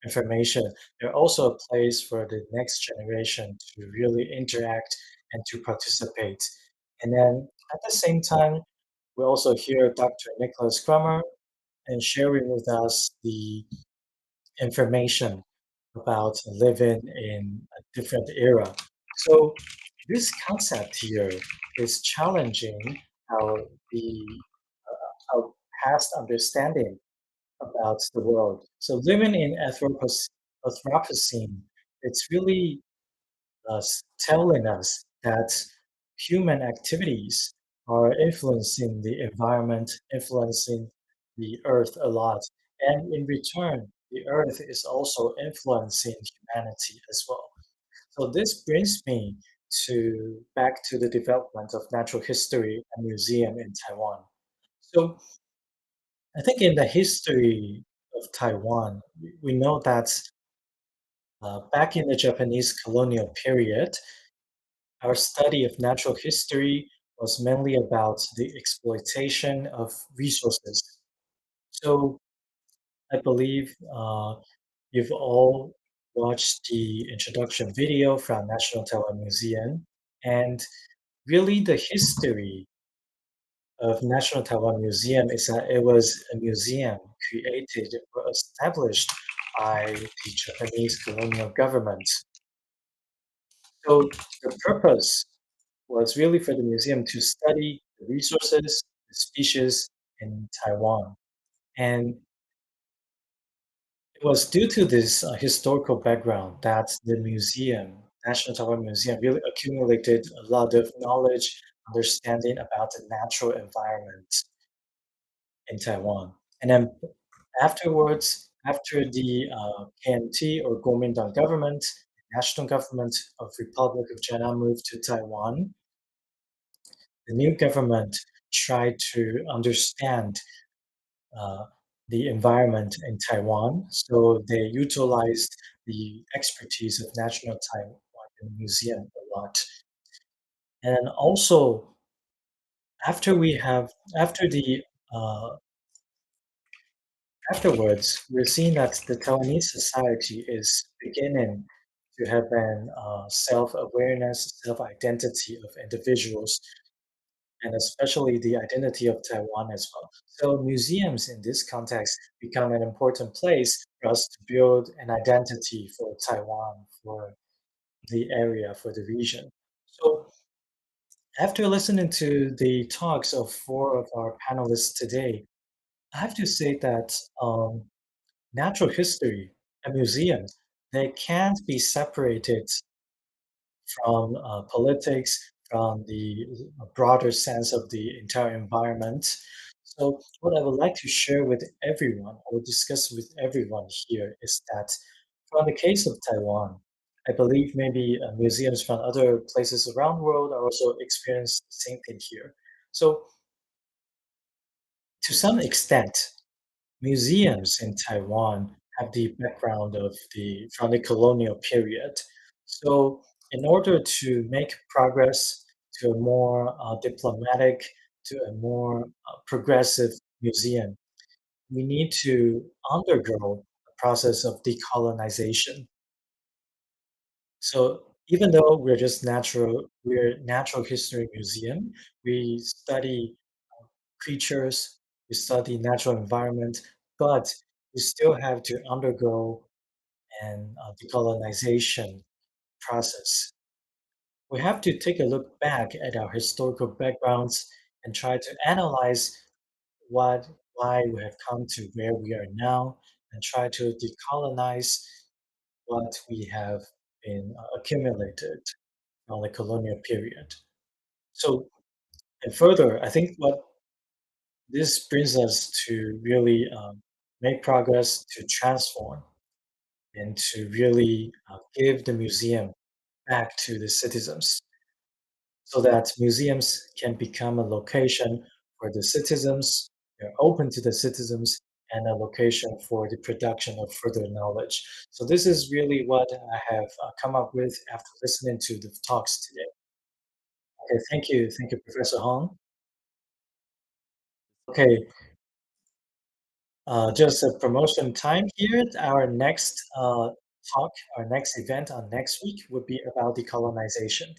information. They're also a place for the next generation to really interact and to participate. And then at the same time, we also hear Dr. Nicolas Kramar and sharing with us the information about living in a different era. So this concept here is challenging our our past understanding about the world. So living in Anthropocene, it's really telling us that human activities are influencing the environment, influencing the earth a lot. And in return, the earth is also influencing humanity as well. So this brings me back to the development of natural history and museum in Taiwan. So I think in the history of Taiwan, we know that back in the Japanese colonial period, our study of natural history was mainly about the exploitation of resources. So I believe you've all watched the introduction video from National Taiwan Museum, and really the history of National Taiwan Museum is that it was a museum created or established by the Japanese colonial government. So the purpose was really for the museum to study the resources, the species in Taiwan. And it was due to this historical background that the museum, National Taiwan Museum, really accumulated a lot of knowledge, understanding about the natural environment in Taiwan. And then afterwards, after the KMT or Kuomintang government, national government of Republic of China moved to Taiwan, the new government tried to understand the environment in Taiwan. So they utilized the expertise of National Taiwan Museum a lot. And also, afterwards, we're seeing that the Taiwanese society is beginning to have an self-awareness, self-identity of individuals, and especially the identity of Taiwan as well. So museums in this context become an important place for us to build an identity for Taiwan, for the area, for the region. So after listening to the talks of 4 of our panelists today, I have to say that natural history and museums, they can't be separated from politics, from the broader sense of the entire environment. So what I would like to share with everyone or discuss with everyone here is that from the case of Taiwan, I believe maybe museums from other places around the world are also experiencing the same thing here. So to some extent, museums in Taiwan have the background of from the colonial period. So in order to make progress to a more diplomatic, to a more progressive museum, we need to undergo a process of decolonization. So even though we're a natural history museum, we study creatures, we study natural environment, but we still have to undergo an decolonization process. We have to take a look back at our historical backgrounds and try to analyze why we have come to where we are now, and try to decolonize what we have been accumulated from the colonial period. So, and further, I think what this brings us to really make progress, to transform, and to really give the museum back to the citizens, so that museums can become a location for the citizens, they're open to the citizens, and a location for the production of further knowledge. So this is really what I have come up with after listening to the talks today. Okay, thank you, Professor Hong. Okay, just a promotion time here. Our next talk, our next event on next week would be about decolonization.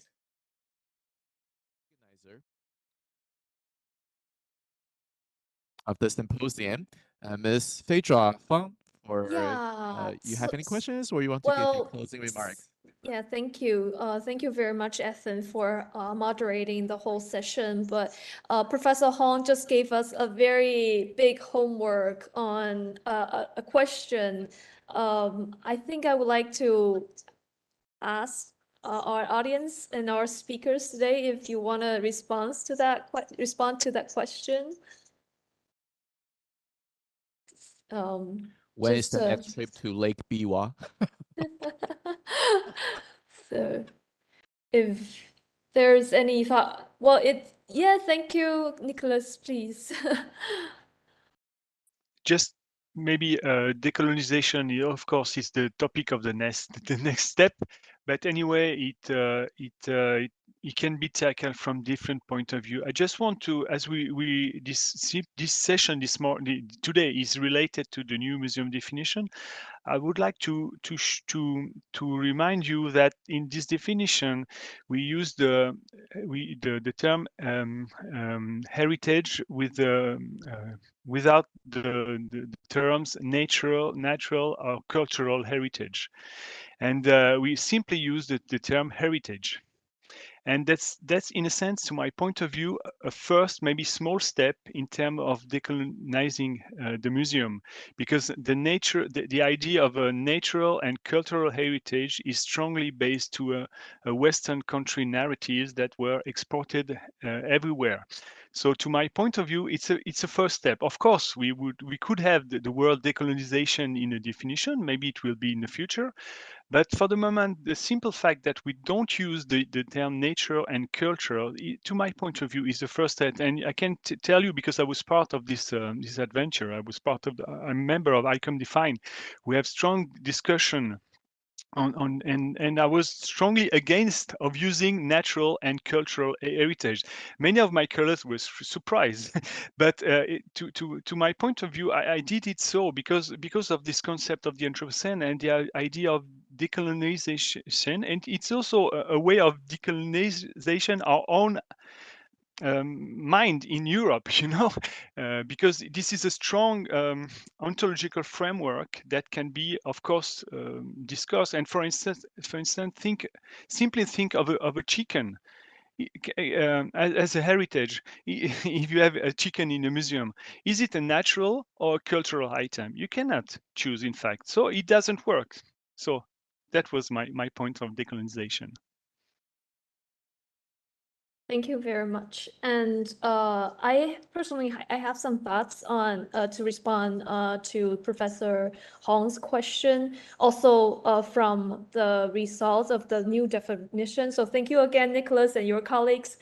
Of the symposium, Ms. Feizhua Fang, or you have any questions, or you want to give your closing remarks?
Yeah, thank you. Thank you very much, Ethan, for moderating the whole session. But Professor Hong just gave us a very big homework on a question. I think I would like to ask our audience and our speakers today if you want to respond to that question.
When is the next trip to Lake Biwa?
So if there's any thought, thank you, Nicolas, please.
Just maybe decolonization, of course, is the topic of the next step. But anyway, it can be tackled from different point of view. I just want to, as this session today is related to the new museum definition. I would like to remind you that in this definition we use the term heritage with without the terms natural or cultural heritage, and we simply use the term heritage. And that's in a sense, to my point of view, a first maybe small step in terms of decolonizing the museum, because the idea of a natural and cultural heritage is strongly based to a Western country narratives that were exported everywhere. So to my point of view, it's a first step. Of course, we could have the word decolonization in a definition. Maybe it will be in the future. But for the moment, the simple fact that we don't use the term nature and cultural, to my point of view, is the first step. And I can tell you, because I was part of this this adventure. I was I'm a member of ICOM Define. We have strong discussion and I was strongly against of using natural and cultural heritage. Many of my colleagues were surprised, but to my point of view, I did it so because of this concept of the Anthropocene and the idea of decolonization, and it's also a way of decolonization our own mind in Europe, because this is a strong ontological framework that can be, of course, discussed. And for instance, simply think of a chicken as a heritage. If you have a chicken in a museum, is it a natural or a cultural item? You cannot choose, in fact. So it doesn't work. So that was my point of decolonization.
Thank you very much. And I personally, I have some thoughts on to respond to Professor Hong's question, also from the results of the new definition. So thank you again, Nicolas and your colleagues,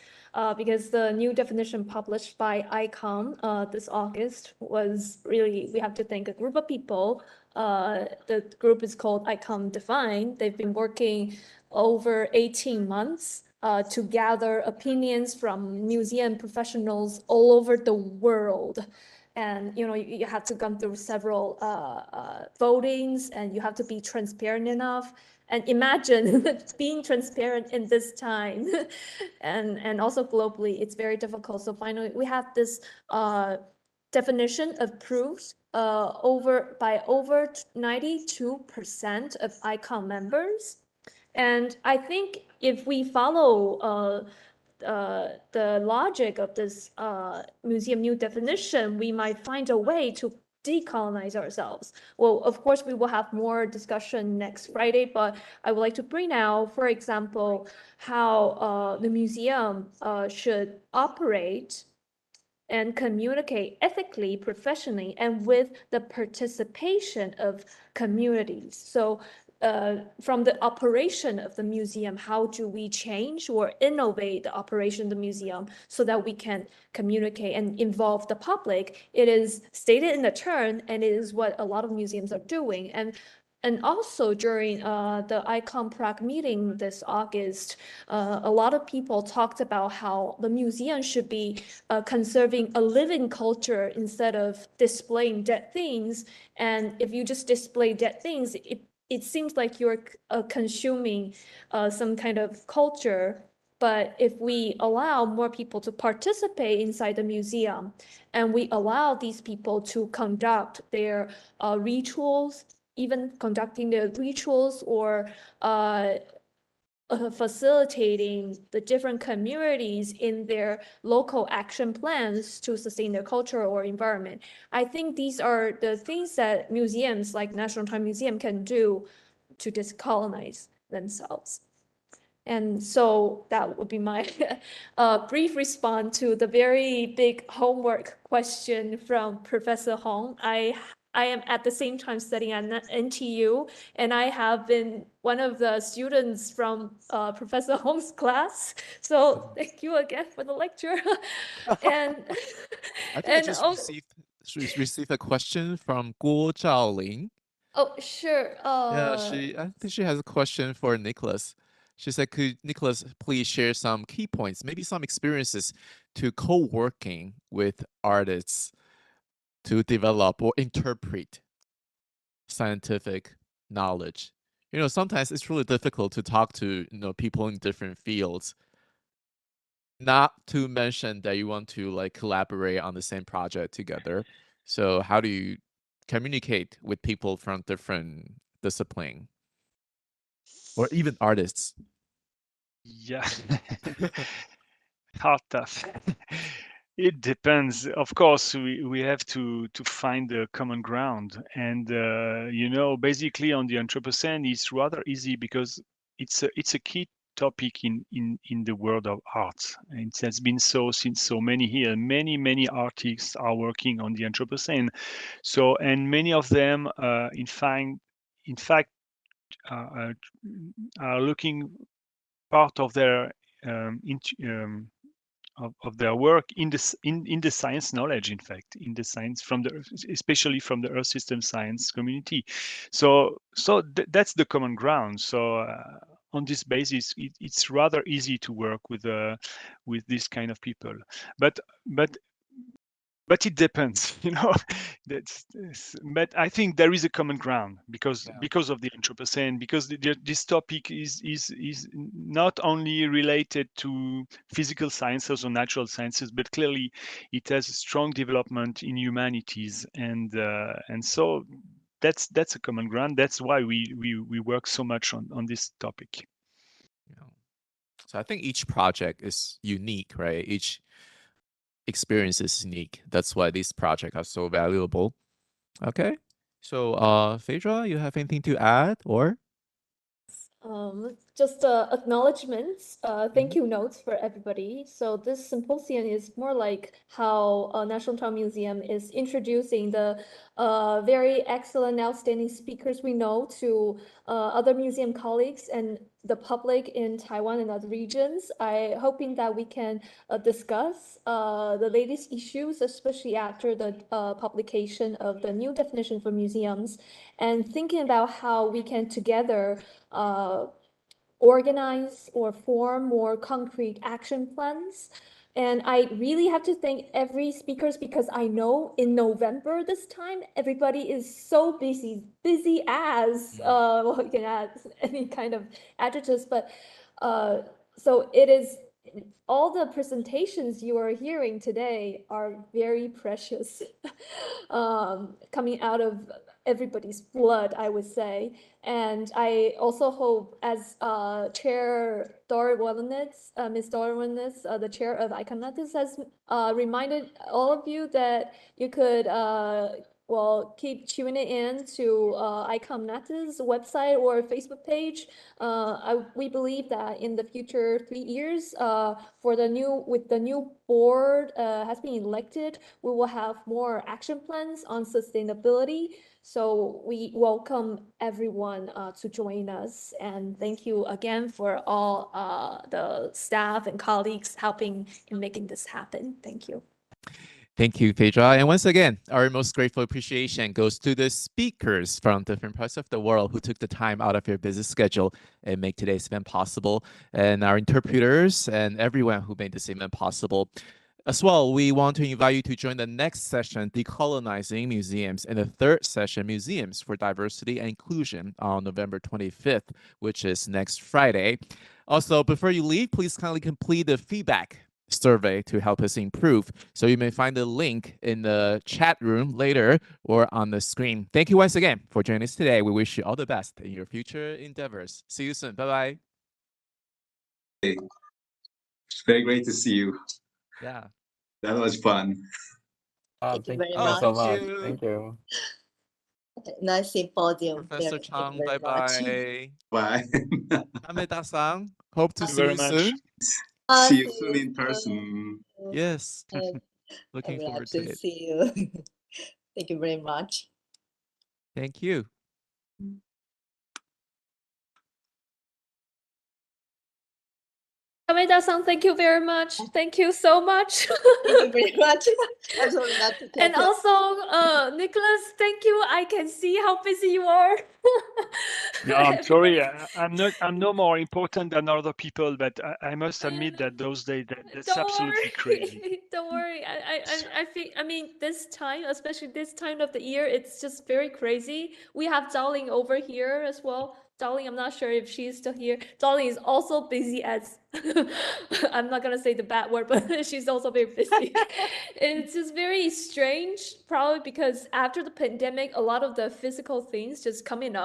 because the new definition published by ICOM this August was really, we have to thank a group of people. The group is called ICOM Define. They've been working over 18 months to gather opinions from museum professionals all over the world. And you have to go through several votings, and you have to be transparent enough. And imagine being transparent in this time. and also globally, it's very difficult. So finally, we have this definition approved by over 92% of ICOM members. And I think if we follow the logic of this museum new definition, we might find a way to decolonize ourselves. Well, of course, we will have more discussion next Friday, but I would like to bring out, for example, how the museum should operate and communicate ethically, professionally, and with the participation of communities. So from the operation of the museum, how do we change or innovate the operation of the museum so that we can communicate and involve the public? It is stated in the term, and it is what a lot of museums are doing. And also during the ICOM Prague meeting this August, a lot of people talked about how the museum should be conserving a living culture instead of displaying dead things. And if you just display dead things, it seems like you're consuming some kind of culture. But if we allow more people to participate inside the museum, and we allow these people to conduct their rituals, even conducting their rituals or facilitating the different communities in their local action plans to sustain their culture or environment. I think these are the things that museums like National Taiwan Museum can do to decolonize themselves. And so that would be my brief response to the very big homework question from Professor Hong. I am at the same time studying at NTU, and I have been one of the students from Professor Hong's class. So thank you again for the lecture. And
I think I just received a question from Guo Zhaoling.
Oh, sure.
Yeah, I think she has a question for Nicolas. She said, could Nicolas please share some key points, maybe some experiences to co-working with artists to develop or interpret scientific knowledge? You know, sometimes it's really difficult to talk to, you know, people in different fields. Not to mention that you want to like collaborate on the same project together. So how do you communicate with people from different discipline or even artists?
Yeah. How tough. It depends. Of course, we have to find the common ground, and you know, basically on the Anthropocene, it's rather easy because it's a key topic in the world of art. And it has been so since so many years. Many artists are working on the Anthropocene. So, and many of them, in fact, are looking part of their of their work in the science knowledge, in fact, in the science especially from the Earth System science community. So that's the common ground. So on this basis, it's rather easy to work with this kind of people. But it depends, you know. But I think there is a common ground because of the Anthropocene, because this topic is not only related to physical sciences or natural sciences, but clearly it has a strong development in humanities, and so that's a common ground. That's why we work so much on this topic.
Yeah. So I think each project is unique, right? Each experience is unique. That's why these projects are so valuable. Okay. So Phaedra, you have anything to add or?
Just acknowledgements, thank you notes for everybody. So this symposium is more like how National Taiwan Museum is introducing the very excellent, outstanding speakers we know to other museum colleagues and the public in Taiwan and other regions. I hoping that we can discuss the latest issues, especially after the publication of the new definition for museums, and thinking about how we can together organize or form more concrete action plans. And I really have to thank every speakers because I know in November this time, everybody is so busy as, well, you can add any kind of adjectives, but so it is, all the presentations you are hearing today are very precious, coming out of everybody's blood, I would say. And I also hope, as Chair Dorit Wolenitz, Ms. Dorit Wolenitz, the chair of ICOM NATHIST, has reminded all of you that you could well, keep tuning in to ICOM NATHIST website or Facebook page. We believe that in the future 3 years, with the new board has been elected, we will have more action plans on sustainability. So we welcome everyone to join us, and thank you again for all the staff and colleagues helping in making this happen. Thank you.
Thank you, Phaedra. And once again, our most grateful appreciation goes to the speakers from different parts of the world who took the time out of your busy schedule and make today's event possible, and our interpreters and everyone who made this event possible. As well, we want to invite you to join the next session, Decolonizing Museums, and the third session, Museums for Diversity and Inclusion, on November 25th, which is next Friday. Also, before you leave, please kindly complete the feedback survey to help us improve. So you may find the link in the chat room later or on the screen. Thank you once again for joining us today. We wish you all the best in your future endeavors. See you soon. Bye-bye.
Hey, it's very great to see you.
Yeah.
That was fun.
Thank you very
so
much.
much. Thank you.
Nice symposium.
Professor Chang, bye-bye.
Bye.
KAMEDA-san, hope to see
very
you
much.
soon.
See you soon in person.
Yes.
I'm
Looking
glad
forward to
to
it.
see you. Thank you very much.
Thank you.
KAMEDA-san, thank you very much. Thank you so much.
Thank you very much. I'm sorry not to
And
catch up.
also, Nicolas, thank you. I can see how busy you are.
No, I'm sorry. I'm no more important than other people, but I must admit that those days that's
Don't
absolutely crazy.
worry. Don't worry. I think, I mean, this time, especially this time of the year, it's just very crazy. We have Darling over here as well. Darling, I'm not sure if she's still here. Darling is also busy as I'm not gonna say the bad word, but she's also very busy. It's just very strange, probably because after the pandemic, a lot of the physical things just coming up.